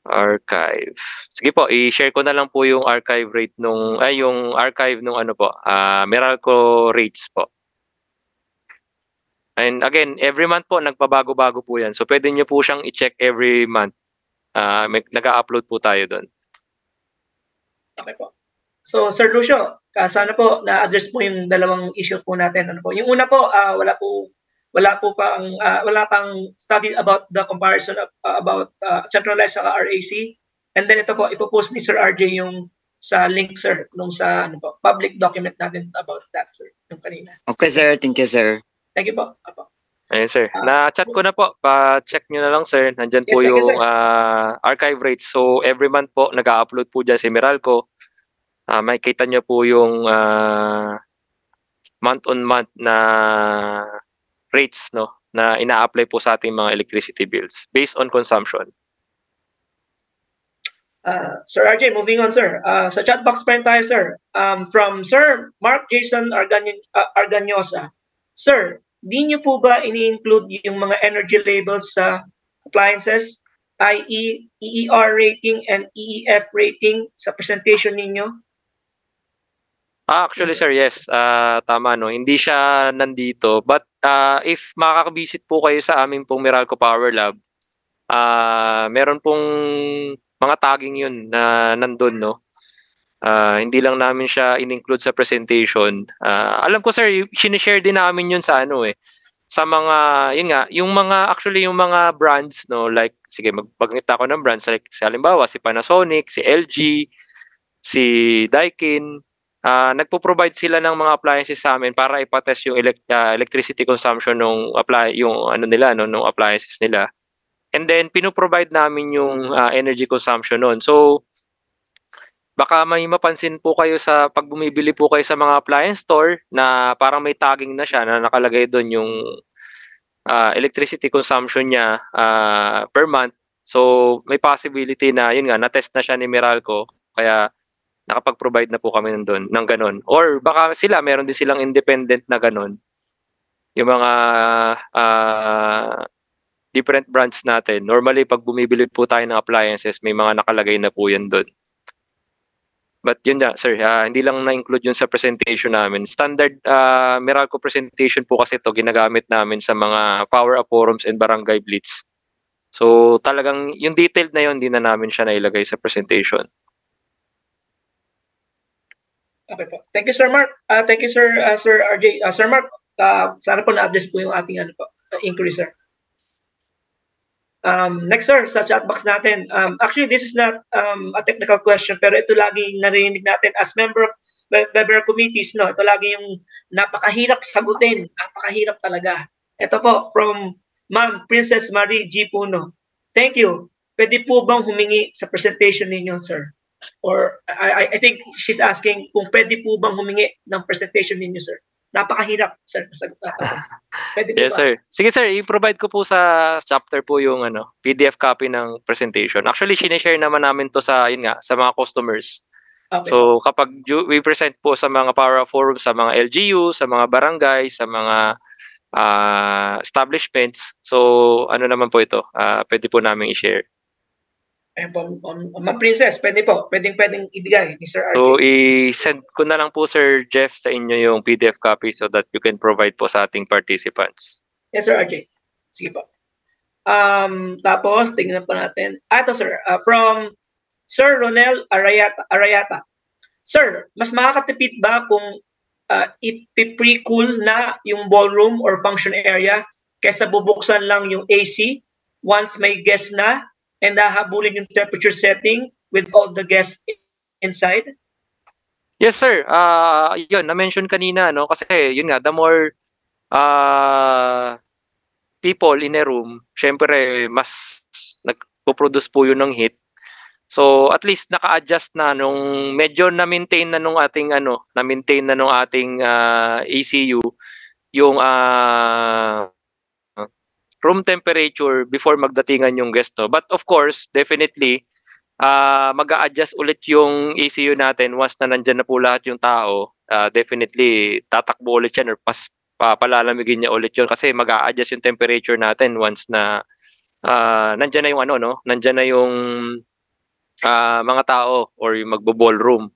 Archive. Sige po, i-share ko na lang po yung archive rate yung archive nung ano po, Meralco rates po. And again, every month po nagbabago-bago po 'yan. So pwede niyo po siyang i-check every month. Nag-a-upload po tayo doon. Okay po. So Sir Lucio, sana po na-address po yung dalawang issue po natin. Ano po? Yung una po, wala pang study about the comparison of, about centralized sa RAC. And then ito po, ipopost ni Sir RJ yung sa link, sir, nung sa public document natin about that, sir, yung kanina. Okay, sir. Thank you, sir. Thank you po. Apo. Ayun, sir. Na-chat ko na po. Pa-check nyo na lang, sir. Nandyan po yung archive rates. So, every month po, nag-a-upload po dyan si Meralco. Makikita nyo po yung month-on-month na rates, no, na ina-apply po sa ating mga electricity bills based on consumption. Sir RJ, moving on, sir. Sa chat box pa rin tayo, sir. From Sir Mark Jason Arganyosa. Sir, di nyo po ba ini-include yung mga energy labels sa appliances, i.e. EER rating and EEF rating sa presentation ninyo? Actually, sir, yes. Tama, no. Hindi siya nandito. But if makakabisit po kayo sa aming pong Meralco Power Lab, meron pong mga tagging yun na nandun, no. Hindi lang namin siya in-include sa presentation. Alam ko, sir, sinishare din namin yun sa sa mga, yun nga, yung mga brands, no, like, sige, magbangit ako ng brands, like, halimbawa, si Panasonic, si LG, si Daikin, nagpo-provide sila ng mga appliances sa amin para ipatest yung electricity consumption nung nung appliances nila. And then, pino-provide namin yung energy consumption nun. So, baka may mapansin po kayo pag bumibili po kayo sa mga appliance store na parang may tagging na siya na nakalagay doon yung electricity consumption niya per month. So may possibility na yun nga na-test na siya ni Meralco kaya nakapag-provide na po kami ng ganun. Or baka meron din silang independent na ganun. Yung mga different brands natin. Normally pag bumibili po tayo ng appliances, may mga nakalagay na po yan doon. But yun nga, sir, hindi lang na-include yun sa presentation namin. Standard Meralco presentation po kasi ito ginagamit namin sa mga power up forums and barangay blitz. So talagang yung detailed na yun, hindi na namin siya nailagay sa presentation. Okay po. Thank you, Sir Mark. Thank you, Sir RJ. Sir Mark, sana po na-address po yung ating inquiry, sir. Next, sir, sa chat box natin. Actually, this is not a technical question, pero ito lagi narinig natin as member committees, no? Ito lagi yung napakahirap sagutin. Napakahirap talaga. Ito po, from Ma'am Princess Marie G. Puno. Thank you. Pwede po bang humingi sa presentation ninyo, sir? Or I think she's asking kung pwede po bang humingi ng presentation ninyo, sir? Napakahirap, sir. Pwede po yes, ba? sir. Sige, sir. I-provide ko po sa chapter po yung PDF copy ng presentation. Actually, sinishare naman namin to sa mga customers. Okay. So, kapag we present po sa mga power forum, sa mga LGU, sa mga barangay, sa mga establishments. So, ano naman po ito? Pwede po namin i-share. Ma'am Princess, pwede po. Pwedeng ibigay ni Sir RJ. So, i-send ko na lang po, Sir Jeff, sa inyo yung PDF copy so that you can provide po sa ating participants. Yes, Sir RJ. Sige po. Tapos, tingnan pa natin. Ito, sir. From Sir Ronel Arayata. Sir, mas makakatipid ba kung ipi-pre-cool na yung ballroom or function area kaysa bubuksan lang yung AC once may guest na and hahabulin yung temperature setting with all the guests inside? Yes, sir. Yun, na-mention kanina, no? Kasi yun nga, the more people in a room, syempre, mas nagpo-produce po yun ng heat. So, at least naka-adjust na nung medyo na-maintain na nung ating ECU yung room temperature before magdatingan yung guest, no? But of course, definitely, mag-a-adjust ulit yung ECU natin once na nandyan na po lahat yung tao. Definitely, tatakbo ulit yan or palalamigin niya ulit yun kasi mag-a-adjust yung temperature natin once na nandyan na yung ano, no? Nandyan na yung mga tao or yung magbo-ballroom.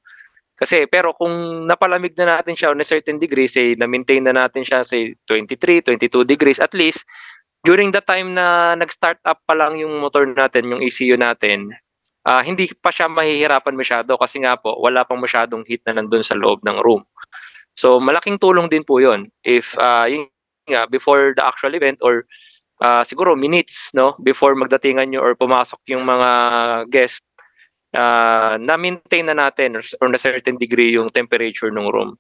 Kasi pero kung napalamig na natin siya on a certain degree, say na-maintain na natin siya say 23, 22 degrees, at least during the time na nag-start up pa lang yung motor natin, yung ECU natin, hindi pa siya mahihirapan masyado kasi nga po wala pang masyadong heat na nandun sa loob ng room. So malaking tulong din po 'yon if yun nga before the actual event or siguro minutes no before magdatingan nyo or pumasok yung mga guest, na-maintain na natin or na certain degree yung temperature ng room.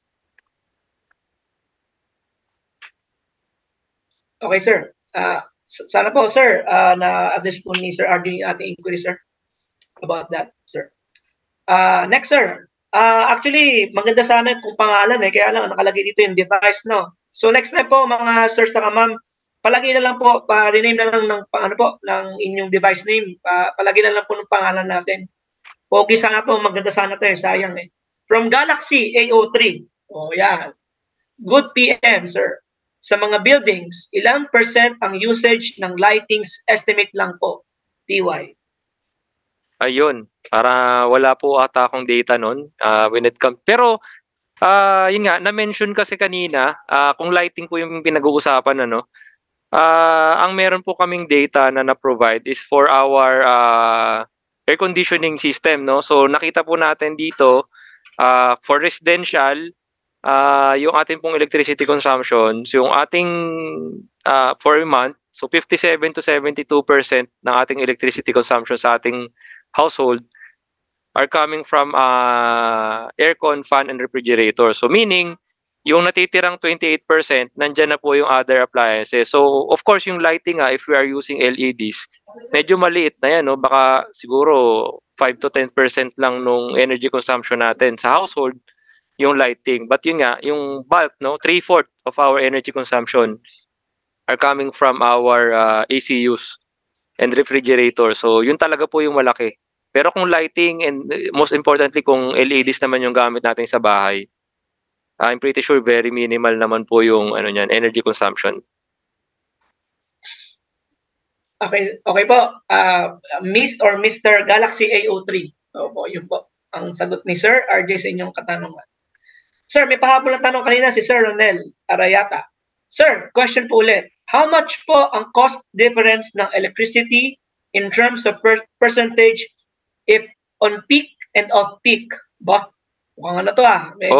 Okay, sir. Sana po, sir, na-address po ni Sir RJ yung ating inquiry, sir, about that, sir. Next, sir. Actually, maganda sana kung pangalan kaya lang nakalagay dito yung device, no? So next time po, mga sir sa ma'am, palagi na lang po, rename na lang ng, ng inyong device name. Palagi na lang po ng pangalan natin. Pogi sana to, maganda sana to sayang From Galaxy A03. Oh, yan. Good PM, sir. Sa mga buildings, ilang % ang usage ng lightings estimate lang po? TY. Ayun, para wala po ata akong data nun when it comes. Pero yun nga, na-mention kasi kanina, kung lighting po yung pinag-uusapan, ang meron po kaming data na na-provide is for our air conditioning system, no? So nakita po natin dito for residential, yung ating pong electricity consumption, so yung ating for a month, so 57 to 72% ng ating electricity consumption sa ating household are coming from aircon, fan, and refrigerator. So meaning, yung natitirang 28%, nandyan na po yung other appliances. So, of course, yung lighting, if we are using LEDs, medyo maliit na yan, no? Baka siguro 5 to 10% lang nung energy consumption natin sa household, yung lighting. But yun nga, yung bulk, no? 3/4 of our energy consumption are coming from our ECUs and refrigerator. So, yun talaga po yung malaki. Pero kung lighting and most importantly, kung LEDs naman yung gamit natin sa bahay, I'm pretty sure very minimal naman po yung energy consumption. Okay po. Miss or Mr. Galaxy A03. Opo, yun po ang sagot ni Sir RJ sa inyong katanungan. Sir, may pahabol na tanong kanina si Sir Ronel Arayata. Sir, question po ulit. How much po ang cost difference ng electricity in terms of percentage if on peak and off peak? Ba? Mukhang medyo,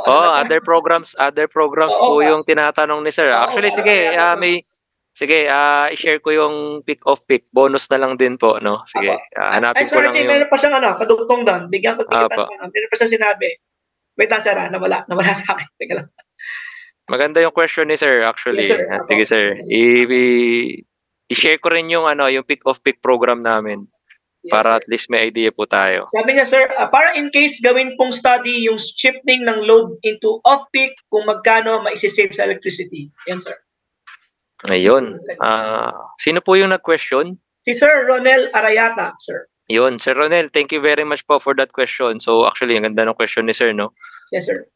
other programs po yung tinatanong ni Sir. Actually, sige, i-share ko yung peak off peak. Bonus na lang din po, no? Sige, hanapin ko lang yung... meron pa siyang kadugtong doon. Bigyan ko tikitan meron pa siyang sinabi. Wait lang, sir, nawala sa akin. Teka lang. Maganda yung question ni Sir, actually. Yes, sir. Sige, sir. I-share ko rin yung yung peak off peak program namin. Yes, para at least may idea po tayo. Sabi niya, sir, para in case gawin pong study yung shifting ng load into off-peak kung magkano maisisave sa electricity. Yan, sir. Ayun. Sino po yung nag-question? Si Sir Ronel Arayata, sir. Yun. Sir Ronel, thank you very much po for that question. So actually, ang ganda ng question ni Sir, no? Yes, sir.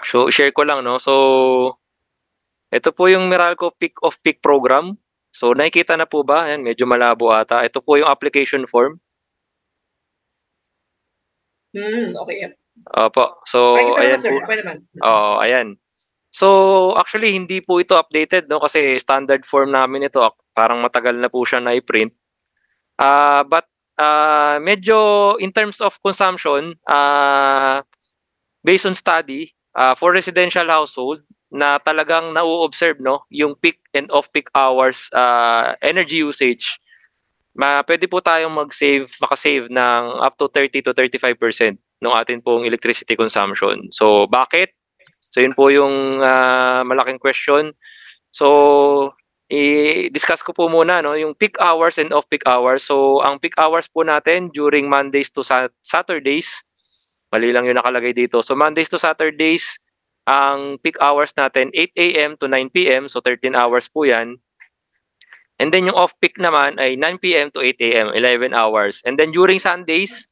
So share ko lang, no? So ito po yung Meralco peak off-peak program. So, nakikita na po ba? Ayan, medyo malabo ata. Ito po yung application form. Okay. Opo. So, ayan naman, sir. po. Okay naman. Ayan. So, actually, hindi po ito updated, no? Kasi standard form namin ito. Parang matagal na po siya na-print. But, medyo in terms of consumption, based on study, for residential household, na talagang na-observe, no, yung peak and off-peak hours energy usage, pwede po tayong makasave ng up to 30 to 35% ng atin pong electricity consumption. So, bakit? So, yun po yung malaking question. So, i-discuss ko po muna, no, yung peak hours and off-peak hours. So, ang peak hours po natin during Mondays to Saturdays, mali lang yung nakalagay dito. So, Mondays to Saturdays, ang peak hours natin 8 a.m. to 9 p.m. So 13 hours po yan. And then yung off-peak naman ay 9 p.m. to 8 a.m. 11 hours. And then during Sundays,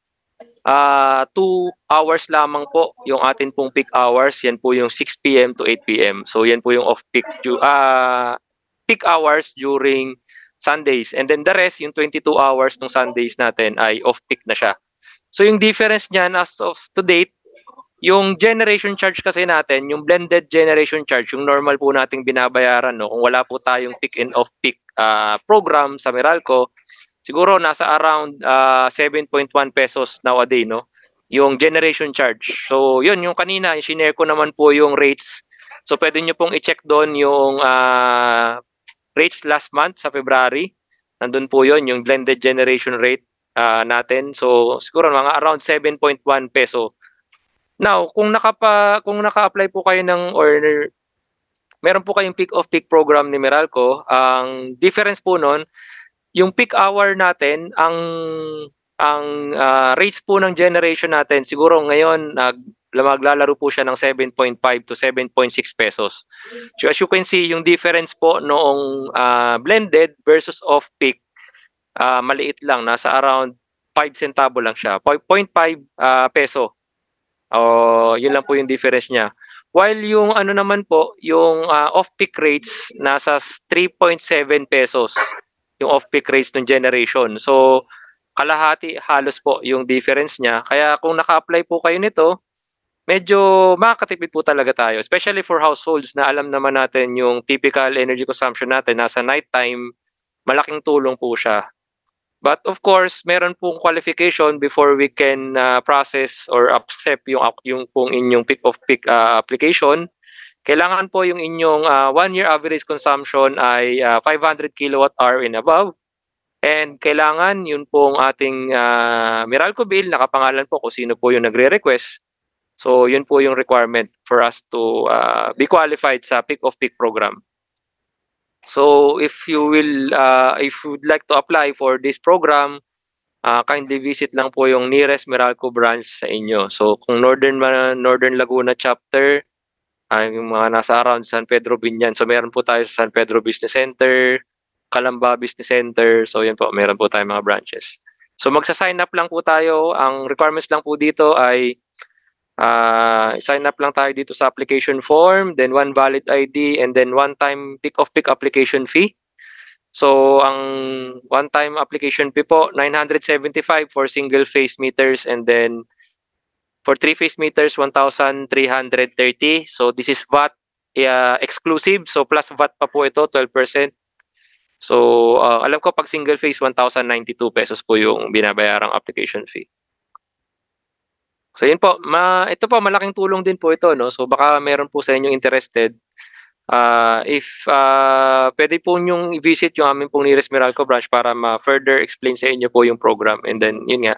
2 hours lamang po yung atin pong peak hours. Yan po yung 6 p.m. to 8 p.m. So yan po yung off-peak peak hours during Sundays. And then the rest, yung 22 hours ng Sundays natin ay off-peak na siya. So yung difference niyan as of to date, yung generation charge kasi natin, yung blended generation charge, yung normal po nating binabayaran, no, kung wala po tayong peak and off-peak program sa Meralco, siguro nasa around 7.1 pesos nowadays, no, yung generation charge. So yun, yung kanina, sinare ko naman po yung rates. So pwede nyo pong i-check doon yung rates last month sa February. Nandun po yun, yung blended generation rate natin. So siguro mga around 7.1 peso. Now, kung naka-apply po kayo ng or meron po kayong peak of peak program ni Meralco, ang difference po noon, yung peak hour natin, ang rates po ng generation natin siguro ngayon maglalaro po siya ng 7.5 to 7.6 pesos. So as you can see, yung difference po noong blended versus off peak, maliit lang, nasa around 5 centavo lang siya, 0.5 peso. Yun lang po yung difference niya. While yung ano naman po, yung off-peak rates nasa 3.7 pesos yung off-peak rates ng generation. So kalahati halos po yung difference niya. Kaya kung naka-apply po kayo nito, medyo makakatipid po talaga tayo, especially for households na alam naman natin yung typical energy consumption natin nasa nighttime, malaking tulong po siya. But of course, meron pong qualification before we can process or accept yung pong inyong peak of peak application. Kailangan po yung inyong 1-year average consumption ay 500 kilowatt-hour and above. And kailangan yun pong ating Meralco bill, nakapangalan po kung sino po yung nagre-request. So yun po yung requirement for us to be qualified sa peak of peak program. So if you would like to apply for this program, kindly visit lang po yung nearest Meralco branch sa inyo. So kung Northern Laguna chapter, yung mga nasa around San Pedro Binyan. So meron po tayo sa San Pedro Business Center, Calamba Business Center. So yan po, meron po tayong mga branches. So magsa-sign up lang po tayo. Ang requirements lang po dito ay sign up lang tayo dito sa application form, then 1 valid ID, and then one-time peak of peak application fee. So ang one-time application fee po, 975 for single phase meters, and then for 3-phase meters, 1,330. So this is VAT exclusive, so plus VAT pa po ito, 12%. So alam ko pag single phase, 1,092 pesos po yung binabayarang application fee. So yun po, ito po malaking tulong din po ito, no. So baka meron po sa inyo interested. If pwede po nyong i-visit yung aming pong nearest Meralco branch para ma-further explain sa inyo po yung program, and then yun nga,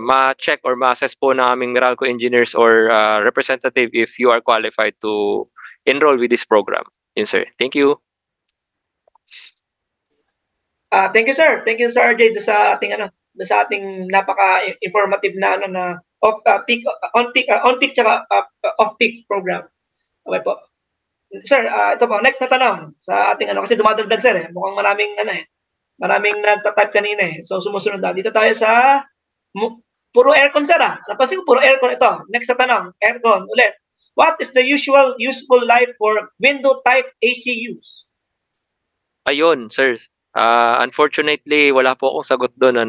ma-check or ma-assess po ng aming Meralco engineers or representative if you are qualified to enroll with this program. Yun sir, thank you. Thank you sir RJ sa ating napaka-informative na off-peak tsaka off-peak program. Okay po. Sir, ito po, next na tanong sa ating kasi dumadagdag sir eh. Mukhang maraming nagta-type kanina eh. So sumusunod na. Dito tayo sa puro aircon sir Napansin ko puro aircon ito. Next na tanong, aircon ulit. What is the usual useful life for window type ACUs? Ayun, sir. Unfortunately, wala po akong sagot doon,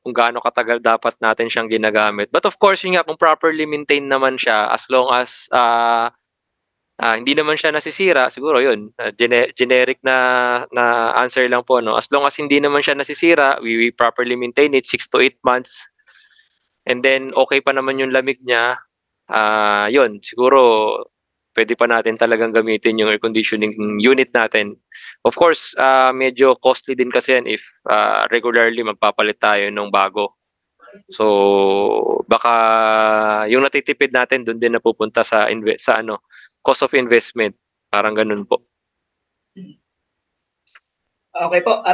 kung gaano katagal dapat natin siyang ginagamit. But of course, yun nga, kung properly maintained naman siya, as long as hindi naman siya nasisira, siguro yun, generic na answer lang po, no? As long as hindi naman siya nasisira, we properly maintain it 6 to 8 months. And then, okay pa naman yung lamig niya, yun, siguro, pwede pa natin talagang gamitin yung air conditioning unit natin. Of course, medyo costly din kasi yan if regularly magpapalit tayo ng bago. So baka yung natitipid natin doon din napupunta sa cost of investment. Parang ganun po. Okay po.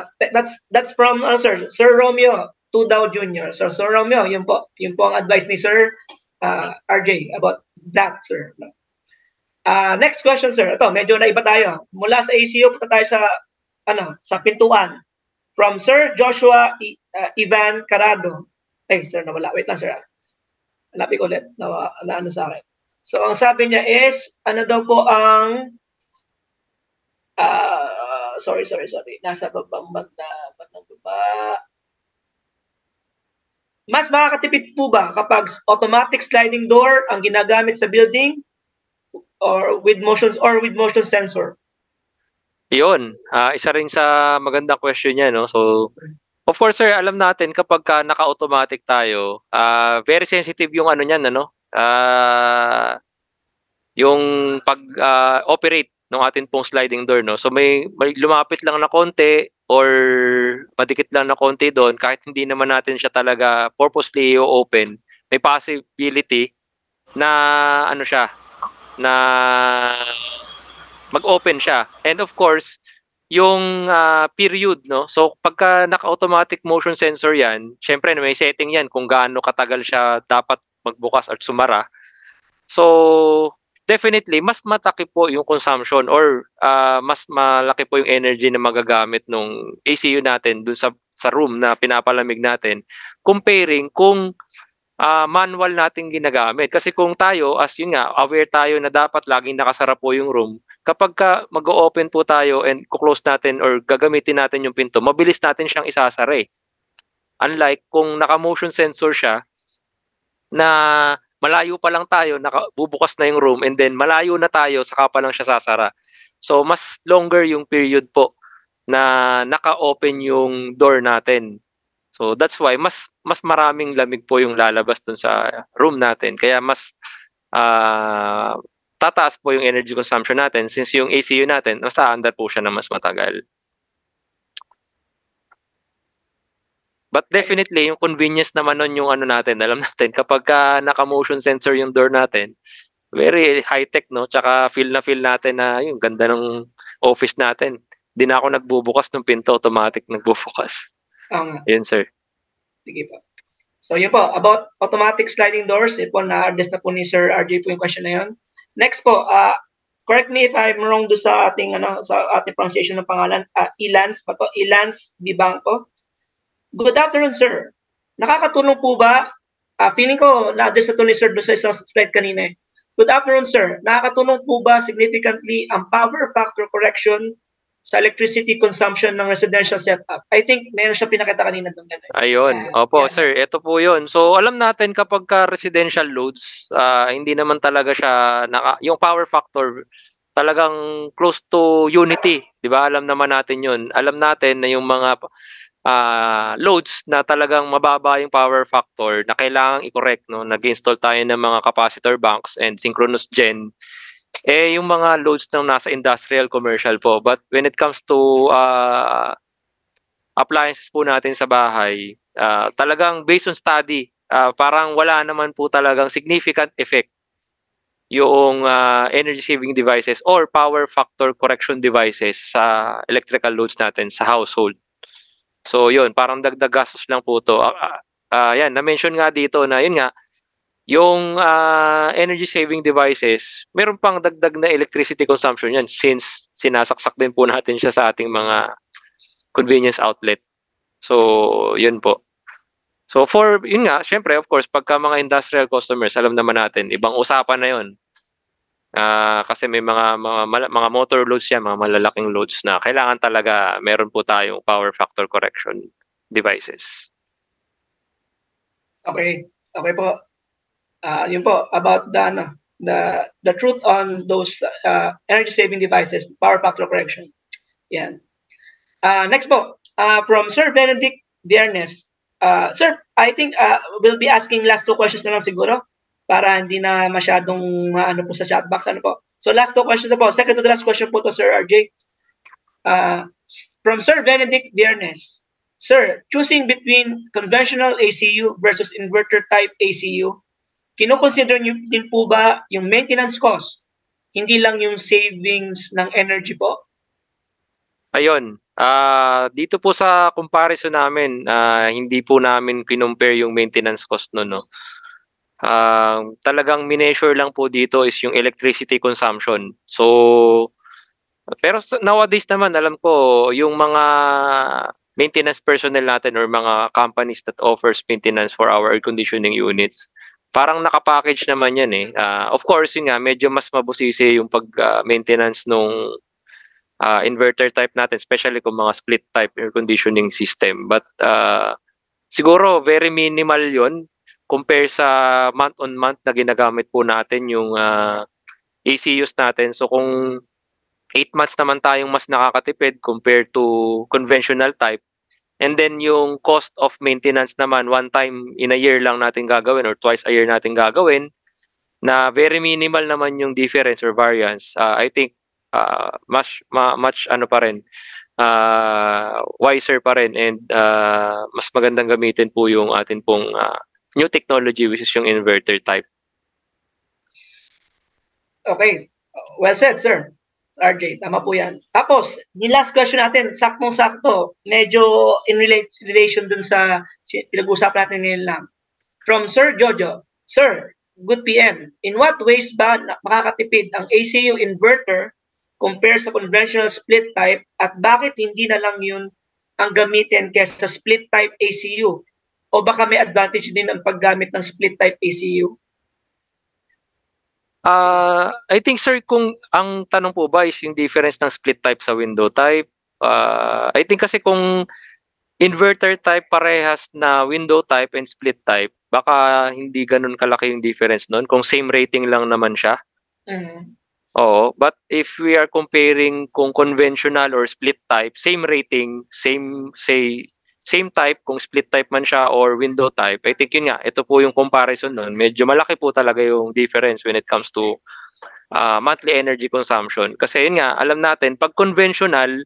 That's from Sir Romeo Tudao Jr. Sir Romeo, yun po ang advice ni Sir RJ, about that, sir. Next question, sir. Ito, medyo naiba tayo. Mula sa ACU, punta tayo sa, sa pintuan. From Sir Joshua Ivan Carado. Ay, sir, nawala. Wait lang, sir. Hanapin ko ulit. Ano sa akin. So, ang sabi niya is, ano daw po ang, sorry. Nasa babang bandang baba. Mas makakatipid po ba kapag automatic sliding door ang ginagamit sa building or with motion sensor? Yun, isa rin sa magandang question niya, no? So, of course, sir, alam natin kapag naka-automatic tayo, very sensitive yung ano niyan, ano? Yung pag-operate ng atin pong sliding door, no? So, may lumapit lang na konti or madikit lang na konti doon, kahit hindi naman natin siya talaga purposely open, may possibility na ano siya, na mag-open siya. And of course, yung period, no? So pagka naka-automatic motion sensor 'yan, syempre may setting 'yan kung gaano katagal siya dapat magbukas at sumara. So definitely mas mataki po yung consumption or mas malaki po yung energy na magagamit nung ACU natin dun sa room na pinapalamig natin comparing kung manual nating ginagamit. Kasi kung tayo, as yun nga, aware tayo na dapat laging nakasara po yung room, kapag mag-open po tayo and close natin or gagamitin natin yung pinto, mabilis natin siyang isasara eh. Unlike kung naka-motion sensor siya, na malayo pa lang tayo, bubukas na yung room and then malayo na tayo, saka pa lang siya sasara. So, mas longer yung period po na naka-open yung door natin. So that's why mas maraming lamig po yung lalabas dun sa room natin. Kaya mas tataas po yung energy consumption natin since yung ACU natin mas aandar po siya na mas matagal. But definitely yung convenience naman nun yung ano natin, alam natin kapag naka-motion sensor yung door natin, very high-tech, no? Tsaka feel natin na yung ganda ng office natin. Hindi na ako nagbubukas ng pinto, automatic nagbubukas. Yun, sir. Sige po. So, yun po. About automatic sliding doors, yun po, na-address na po ni Sir RJ po yung question na yun. Next po, correct me if I'm wrong do sa ating, sa ating pronunciation ng pangalan, Ilans pa to, Ilans Bibanco. Good afternoon, sir. Nakakatulong po ba, feeling ko, na-address na to ni Sir do sa isang slide kanina. Good afternoon, sir. Nakakatulong po ba significantly ang power factor correction sa electricity consumption ng residential setup? I think meron siya pinakita kanina doon. Ayun. Opo, yeah. Sir. Ito po yun. So, alam natin kapag residential loads, hindi naman talaga siya, yung power factor, talagang close to unity. Di ba? Alam naman natin yun. Alam natin na yung mga loads na talagang mababa yung power factor na kailangang i-correct. No? Nag-install tayo ng mga capacitor banks and synchronous gen. Yung mga loads ng nasa industrial, commercial po. But when it comes to appliances po natin sa bahay, talagang based on study, parang wala naman po talagang significant effect yung energy saving devices or power factor correction devices sa electrical loads natin sa household. So yun, parang dagdag gastos lang po to. Yan, na-mention nga dito na yun nga, yung energy saving devices, meron pang dagdag na electricity consumption yan since sinasaksak din po natin siya sa ating mga convenience outlet. So, yun po. So, yun nga, syempre, of course, pagka mga industrial customers, alam naman natin, ibang usapan na yun. Kasi may mga motor loads yan, mga malalaking loads na kailangan talaga meron po tayong power factor correction devices. Okay. Okay po. Yun po, about the truth on those energy saving devices, power factor correction. Yan. Next po, from Sir Benedict Viernes. Sir, I think we'll be asking last two questions na lang siguro para hindi na masyadong ano po sa chat box. Ano po. So last two questions na po. Second to the last question po to Sir RJ. From Sir Benedict Viernes. Sir, choosing between conventional ACU versus inverter type ACU, kino-consider niyo din po ba yung maintenance cost? Hindi lang yung savings ng energy po? Ayun. Dito po sa comparison namin, hindi po namin kinumpare yung maintenance cost no. Talagang mineasure lang po dito is yung electricity consumption. So, pero nowadays naman alam ko yung mga maintenance personnel natin or mga companies that offers maintenance for our air conditioning units, parang naka-package naman yan eh. Of course, yun nga, medyo mas mabusisi yung pag-maintenance nung inverter type natin, especially kung mga split type air conditioning system. But siguro very minimal yon compare sa month on month na ginagamit po natin yung ACUs natin. So kung 8 months naman tayong mas nakakatipid compared to conventional type, and then yung cost of maintenance naman one time in a year lang natin gagawin or twice a year natin gagawin, na very minimal naman yung difference or variance. I think much ano pa rin, wiser pa rin, and mas magandang gamitin po yung atin pong new technology, which is yung inverter type. Okay. Well said, sir. RJ, tama po yan. Tapos, yung last question natin, saktong-sakto, medyo in relation dun sa pinag-usapan natin ngayon lang. From Sir Jojo, Sir, good PM. In what ways ba makakatipid ang ACU inverter compare sa conventional split type, at bakit hindi na lang yun ang gamitin kaysa split type ACU? O baka may advantage din ang paggamit ng split type ACU? I think, sir, kung ang tanong po ba is yung difference ng split type sa window type, I think kasi kung inverter type parehas na window type and split type, baka hindi ganun kalaki yung difference nun kung same rating lang naman siya. Oo, but if we are comparing kung conventional or split type, same rating, same type, kung split type man siya or window type, I think yun nga, ito po yung comparison nun. Medyo malaki po talaga yung difference when it comes to monthly energy consumption. Kasi yun nga, alam natin, pag conventional,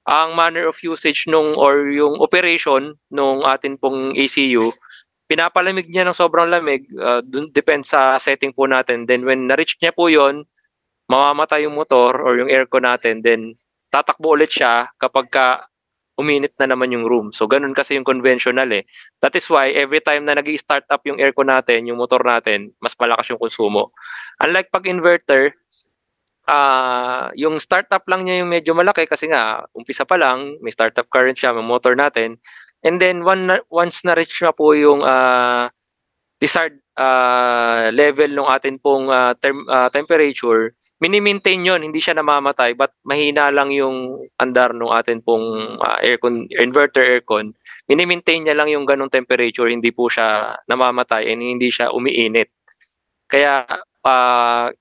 ang manner of usage nung or yung operation nung atin pong ACU, pinapalamig niya ng sobrang lamig, depends sa setting po natin. Then when na-reach niya po yon, mamamatay yung motor or yung aircon natin, then tatakbo ulit siya kapag uminit na naman yung room. So ganun kasi yung conventional eh. That is why every time na nag-i-start up yung aircon natin, yung motor natin, mas malakas yung konsumo. Unlike pag inverter, yung startup lang niya yung medyo malaki kasi nga umpisa pa lang, may startup current siya, may motor natin. And then once na-reach na po yung desired level ng atin pong temperature, mini-maintain yun, hindi siya namamatay, but mahina lang yung andar ng atin pong inverter aircon. Mini-maintain niya lang yung ganong temperature, hindi po siya namamatay and hindi siya umiinit. Kaya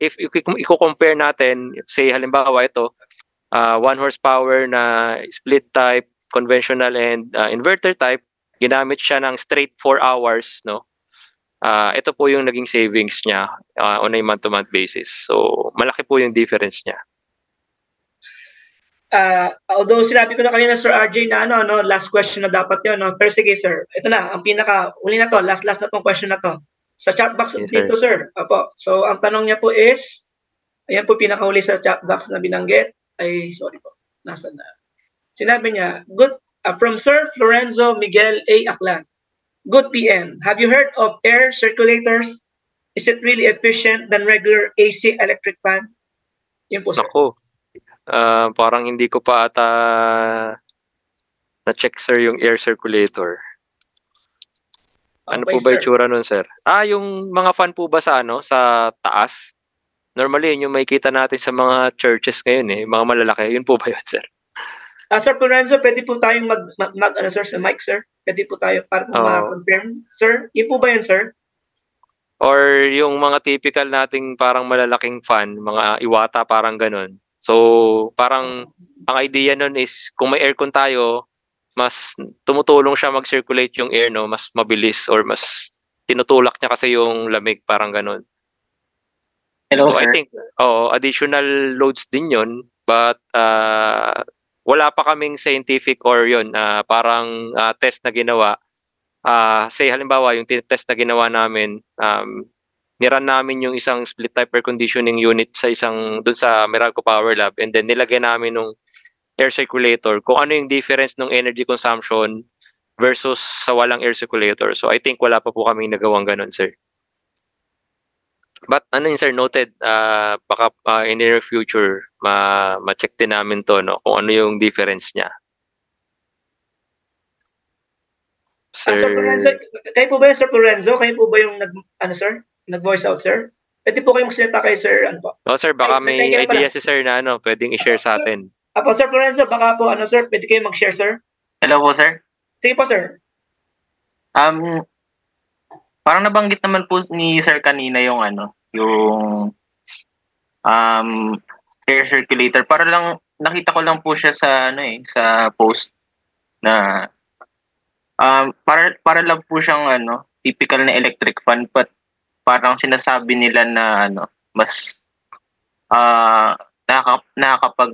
if i-compare natin, say halimbawa ito, 1 horsepower na split type, conventional and inverter type, ginamit siya ng straight 4 hours, no? Ito po yung naging savings niya on a month-to-month basis. So, malaki po yung difference niya. Although sinabi ko na kanina, Sir RJ, na last question na dapat yun. No? Pero sige, sir. Ito na, ang huli na to, last na tong question na to. Sa chat box Yes, dito, sir. Apo. So, ang tanong niya po is, ayan po pinakahuli sa chat box na binanggit. Ay, sorry po. Nasaan na? Sinabi niya, from Sir Florenzo Miguel A. Aklan. Good PM. Have you heard of air circulators? Is it really efficient than regular AC electric fan? Yun po, sir. Ako, parang hindi ko pa ata na-check, sir, yung air circulator. Ano Okay, po ba sir. itsura nun, sir? Yung mga fan po ba sa sa taas? Normally, yun yung makikita natin sa mga churches ngayon eh, mga malalaki. Yun po ba yun, sir? Sir Lorenzo, pwede po tayong sir, sa mic, sir? Pwede po tayo para ma-confirm. Sir, yun po ba yun, sir? Or yung mga typical nating parang malalaking fan, mga Iwata, parang ganun. So, parang ang idea nun is kung may aircon tayo, mas tumutulong siya mag-circulate yung air, no? Mas mabilis or mas tinutulak niya kasi yung lamig, parang ganun. Hello, So, sir. I think, additional loads din yun. But, wala pa kaming scientific or yun, parang test na ginawa. Say halimbawa, yung test na ginawa namin, niran namin yung isang split type air conditioning unit sa dun sa Meralco Power Lab, and then nilagyan namin ng air circulator kung ano yung difference ng energy consumption versus sa walang air circulator. So I think wala pa po kaming nagawang ganun, sir. But ano yun sir, noted, baka in the near future ma-check din namin to, no, kung ano yung difference niya. Sir Lorenzo, kayo po ba yung Sir Lorenzo? Kayo po ba yung nag-voice out, sir? Pwede po kayong magsalita kay Sir, ano po? Sir, baka Ay, may thank you idea pala. si sir na ano, pwedeng i-share sa Sir, atin. Apo, Sir Lorenzo, baka po, sir, pwede kayong mag-share, sir? Hello po, sir. Sige po, sir. Parang nabanggit naman po ni Sir kanina yung yung air circulator. Para lang nakita ko lang po siya sa sa post na para lang po siyang typical na electric fan, but parang sinasabi nila na mas nakakapag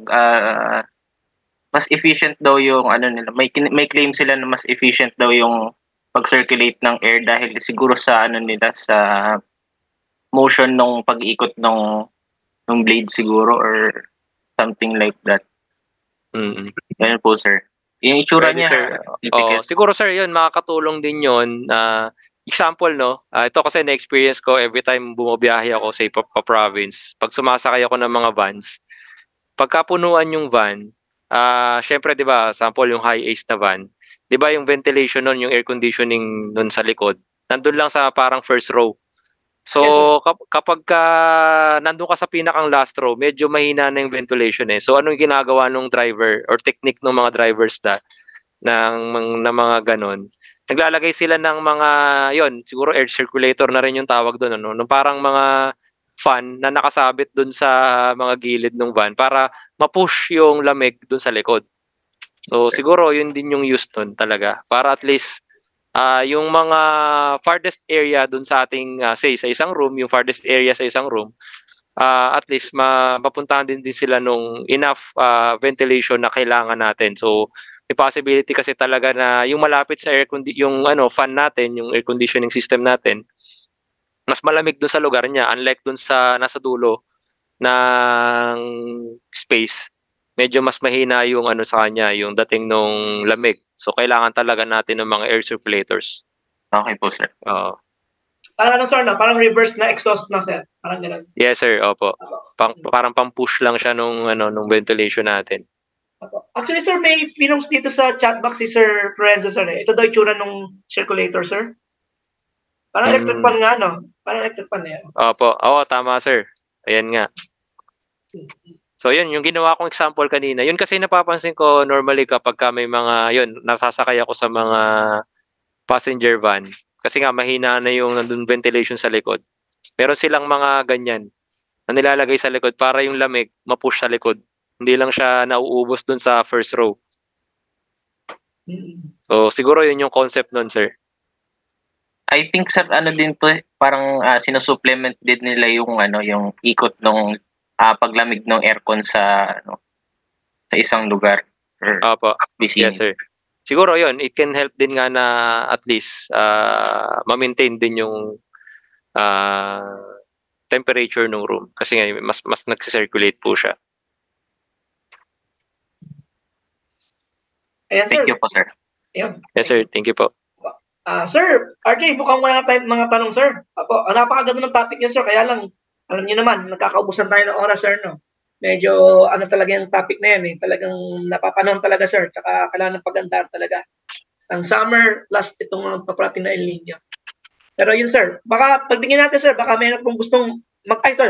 mas efficient daw yung nila. May claim sila na mas efficient daw yung pag-circulate ng air dahil siguro sa nila sa motion nung pag-ikot nung blade siguro or something like that. Ganun po, sir. Yung itsura Pwede, niya, sir. typical. Siguro sir, yun makakatulong din yun. Example, no, ito kasi na-experience ko every time bumabiyahe ako sa province. Pag sumasakay ako ng mga vans, pagkapunuan yung van, syempre 'di ba, sample yung high ace na van, 'di ba yung ventilation nun, yung air conditioning nun sa likod, nandun lang sa parang first row. So kapag nandun ka sa pinakang last row, medyo mahina na yung ventilation eh. So anong ginagawa nung driver or technique ng mga drivers ng mga ganon? Naglalagay sila ng mga yon, siguro air circulator na rin yung tawag doon, ano, nung parang mga fan na nakasabit doon sa mga gilid ng van para ma-push yung lamig doon sa likod. So siguro yun din yung use nun talaga para at least yung mga farthest area doon sa ating say sa isang room, yung farthest area sa isang room, at least mapuntahan din sila nung enough ventilation na kailangan natin. So may possibility kasi talaga na yung malapit sa yung fan natin, yung air conditioning system natin, mas malamig doon sa lugar niya, unlike doon sa nasa dulo ng space. Medyo mas mahina yung sa kanya, yung dating nung lamig. So kailangan talaga natin ng mga air circulators. Okay po, sir. Parang sir, parang reverse na exhaust na, sir. Parang gano'n. Yes, sir. Opo. Parang pang-push lang siya nung ventilation natin. Actually, sir, may pinongs dito sa chat box si Sir Lorenzo, sir. Ito daw itsura nung circulator, sir. Parang electric fan nga, no? Parang electric fan na yan. Opo. Oo, tama, sir. Ayan nga. So, yun, yung ginawa kong example kanina. Yun kasi napapansin ko normally kapag may mga, yun, nasasakay ako sa mga passenger van. Kasi nga, mahina na yung nandun ventilation sa likod. Meron silang mga ganyan na nilalagay sa likod para yung lamig ma-push sa likod. Hindi lang siya nauubos dun sa first row. So, siguro yun yung concept nun, sir. I think, sir, din to, parang sinusupplement din nila yung yung ikot ng paglamig ng aircon sa isang lugar. Opo. Yes, sir. Siguro yun, it can help din nga na at least ma-maintain din yung temperature ng room kasi nga mas nagsi-circulate po siya. Ayan, sir. Thank you po, sir. Ayan. Yes, sir. Thank you po. Sir, RJ, mukhang wala na tayong mga tanong, sir. Apo, napakaganda ng topic niyo, sir. Kaya lang, alam niyo naman, nagkakaubusan tayo ng oras, sir, no? Medyo, talaga yung topic na yan, eh. Talagang napapanahon talaga, sir. Tsaka kailangan ng pagandaan talaga. Ang summer, last itong paprating na El Nino. Pero yun, sir. Baka, pagbigyan natin, sir, baka mayroon pong gustong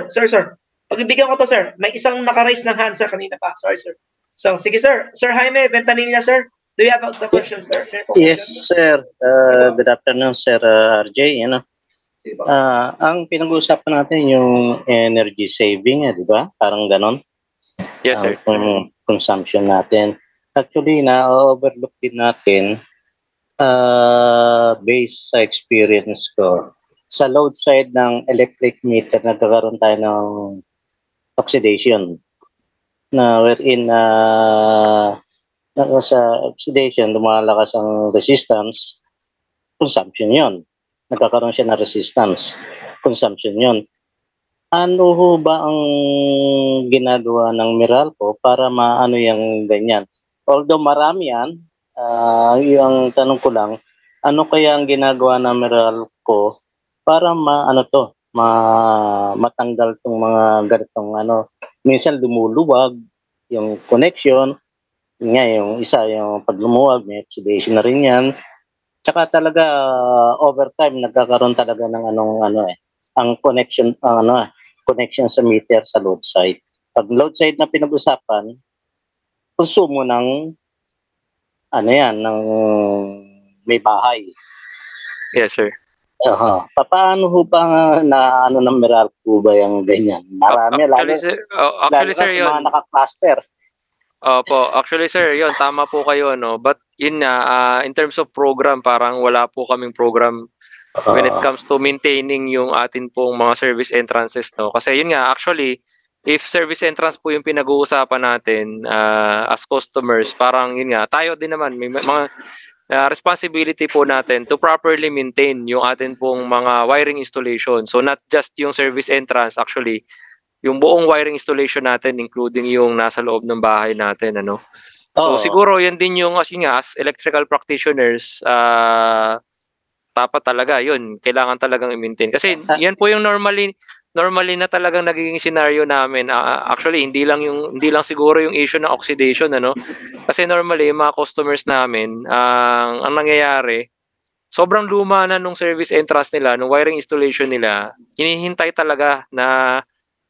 sir. Pagbibigyan ko to, sir. May isang naka-raise ng hand, sir, kanina pa. Sorry, sir. So, sige, sir. Sir Jaime Ventanilla, sir. Do you have the question, sir? Yes, sir. Good afternoon, Sir RJ. Ang pinag-uusapan natin yung energy saving, di ba? Parang ganon. Yes, sir. Consumption natin. Actually, na-overlook din natin based sa experience ko. Sa load side ng electric meter, nagkakaroon tayo ng oxidation na wherein sa oxidation, lumalakas ang resistance, consumption yon. Nagkakaroon siya ng resistance, consumption yon. Ano ho ba ang ginagawa ng Meralco para maano yung ganyan? Although marami yan, yung tanong ko lang, ano kaya ang ginagawa ng Meralco para maano to, matanggal tong mga ganitong minsan lumuluwag yung connection. Yun nga, yung isa, yung pag lumuwag, may oxidation na rin yan. Tsaka talaga, overtime, nagkakaroon talaga ng ang connection, connection sa meter sa load side. Pag load side na pinag-usapan, konsumo ng, ng may bahay. Yes, sir. Paano ho ba ng Meralco ba yung ganyan? Marami, Actually, lalo sir, sa yun. mga naka-cluster. Opo, actually sir, yun, tama po kayo, no? But yun nga, in terms of program, parang wala po kaming program when it comes to maintaining yung atin pong mga service entrances, no? Kasi yun nga, actually, if service entrance po yung pinag-uusapan natin as customers, parang yun nga, tayo din naman, may mga responsibility po natin to properly maintain yung atin pong mga wiring installation. So not just yung service entrance, actually, yung buong wiring installation natin, including yung nasa loob ng bahay natin, ano. So siguro yan din yung as electrical practitioners, dapat talaga yun, kailangan talagang i-maintain. Kasi yan po yung normally na talagang nagiging scenario namin. Actually, hindi lang siguro yung issue ng oxidation, ano. Kasi normally yung mga customers namin, ang nangyayari, sobrang luma na nung service entrance nila, nung wiring installation nila, hinihintay talaga na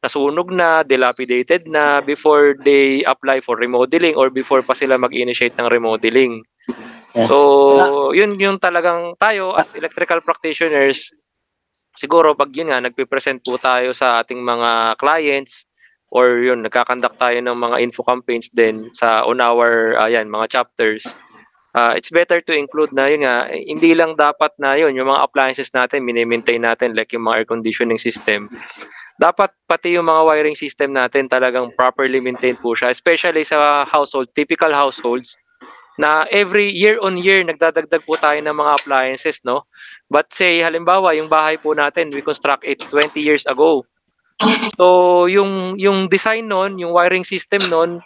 nasunog na, dilapidated na before they apply for remodeling or before pa sila mag-initiate ng remodeling. So, yun yung talagang tayo as electrical practitioners, siguro pag yun nga, nagpe-present po tayo sa ating mga clients or yun, nagkakandak tayo ng mga info campaigns din on our mga chapters. It's better to include na yun nga, hindi lang dapat na yun, yung mga appliances natin, mini-maintain natin like yung mga air conditioning system. Dapat pati yung mga wiring system natin talagang properly maintained po siya, especially sa typical households, na every year on year nagdadagdag po tayo ng mga appliances, no? But say halimbawa yung bahay po natin, we construct it 20 years ago. So yung design nun, yung wiring system nun,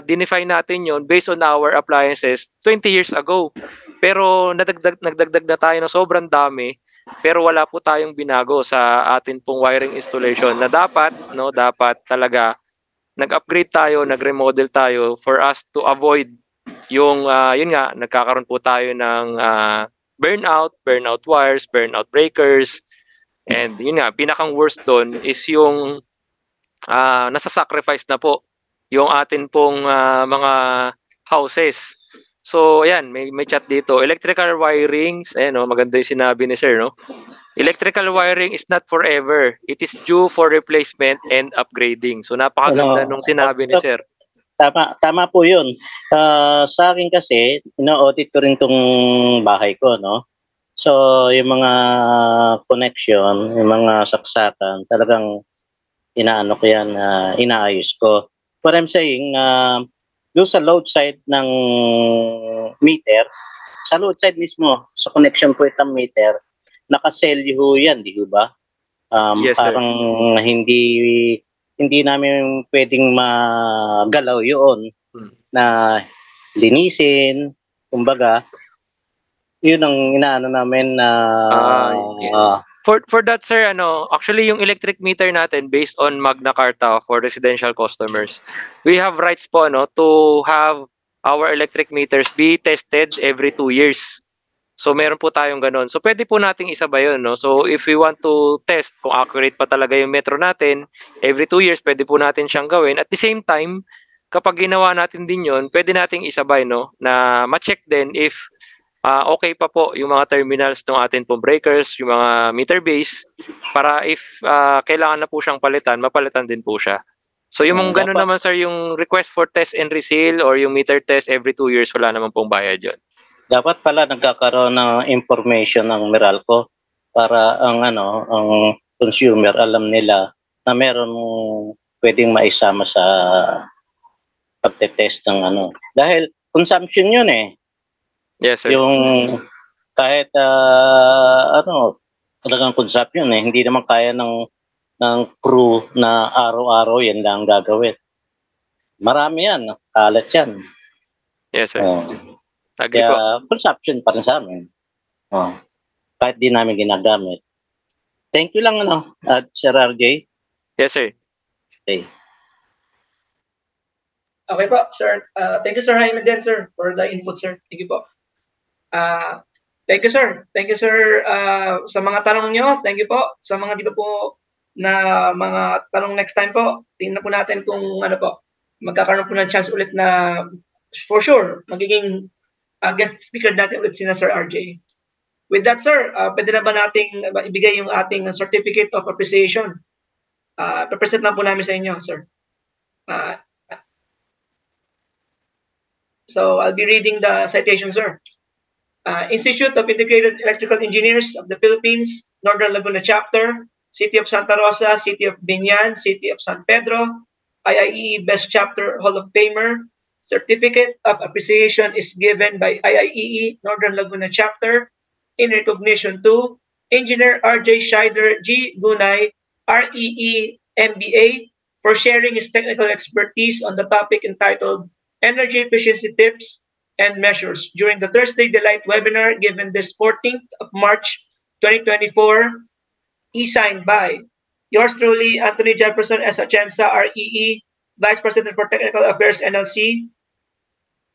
dinefine natin yon based on our appliances 20 years ago. Pero nagdagdag na tayo ng sobrang dami, pero wala po tayong binago sa atin pong wiring installation na dapat talaga nag-upgrade tayo, nag-remodel tayo for us to avoid yung yun nga, nagkakaroon po tayo ng burnout wires, burnout breakers, and yun nga, pinakang worst doon is yung nasa-sacrifice na po yung atin pong mga houses. So, ayan, may chat dito. Electrical wirings, maganda yung sinabi ni sir, no? Electrical wiring is not forever. It is due for replacement and upgrading. So, napakaganda nung sinabi ni sir. Tama po yun. Sa akin kasi, ina-audit ko rin tong bahay ko, no? So, yung mga connection, yung mga saksakan, talagang inaano ko yan, inaayos ko. What I'm saying, doon sa load side ng meter, sa load side mismo, sa connection point ng meter, naka-celluho yan, di ba? Yes, parang hindi namin pwedeng magalaw yun na linisin, kumbaga, yun ang inaano namin na For that sir, actually yung electric meter natin based on Magna Carta for residential customers, we have rights po to have our electric meters be tested every 2 years. So meron po tayong ganun. So pwede po nating isabay yun, no? So if we want to test kung accurate pa talaga yung metro natin, every 2 years pwede po natin siyang gawin. At the same time, kapag ginawa natin din yun, pwede nating isabay, no? Na ma-check din if okay pa po yung mga terminals ng atin pong breakers, yung mga meter base, para if kailangan na po siyang palitan, mapalitan din po siya. So yung mga ganun naman sir, yung request for test and reseal or yung meter test every 2 years, wala naman pong bayad yun. Dapat pala nagkakaroon ng information ng Meralco para ang consumer alam nila na meron pwedeng maisama sa pagte-test ng dahil consumption yun eh. Yes, sir. Yung kahit talagang consumption eh, hindi naman kaya ng crew na araw-araw yan lang gagawin. Marami yan, kalat yan. Yes, sir. Agree kaya po. consumption pa rin sa amin. Kahit di namin ginagamit. Thank you lang, Sir RJ. Yes, sir. Okay. Okay po, sir. Thank you, Sir Jaime din, sir, for the input, sir. Thank you po. Thank you, sir. Thank you, sir, sa mga tanong nyo. Thank you po. Sa mga di pa po na mga tanong next time po, tingnan po natin kung ano po, magkakaroon po ng chance ulit na for sure, magiging guest speaker natin ulit sina Sir RJ. With that, sir, pwede na ba nating ibigay yung ating certificate of appreciation? Papresent na po namin sa inyo, sir. So I'll be reading the citation, sir. Institute of Integrated Electrical Engineers of the Philippines, Northern Laguna Chapter, City of Santa Rosa, City of Binyan, City of San Pedro, IIEE Best Chapter Hall of Famer. Certificate of Appreciation is given by IIEE Northern Laguna Chapter in recognition to Engineer RJ Scheider G. Gunay, REE MBA, for sharing his technical expertise on the topic entitled Energy Efficiency Tips and Measures during the Thursday Delight webinar given this 14th of March 2024, e-signed by yours truly, Anthony Jefferson S. Atienza, REE, Vice President for Technical Affairs, NLC,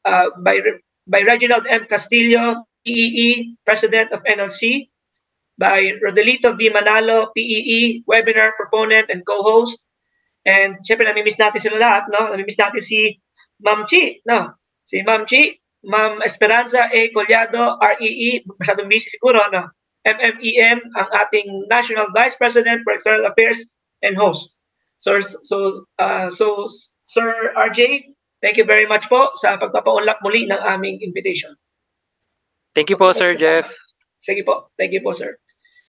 by Reginald M. Castillo, PEE, President of NLC, by Rodelito V. Manalo, PEE, webinar proponent and co-host. And siyempre, namimiss natin sila lahat, no? Namimiss natin si Ma'am Chi, no? Si Ma'am Chi, Ma'am Esperanza A. Collado, REE, masyadong busy siguro, no? MMEM, ang ating National Vice President for External Affairs and host. So Sir RJ, thank you very much po sa pagpapaunlak muli ng aming invitation. Thank you po, Sir Jeff. Sige po. Thank you po, sir.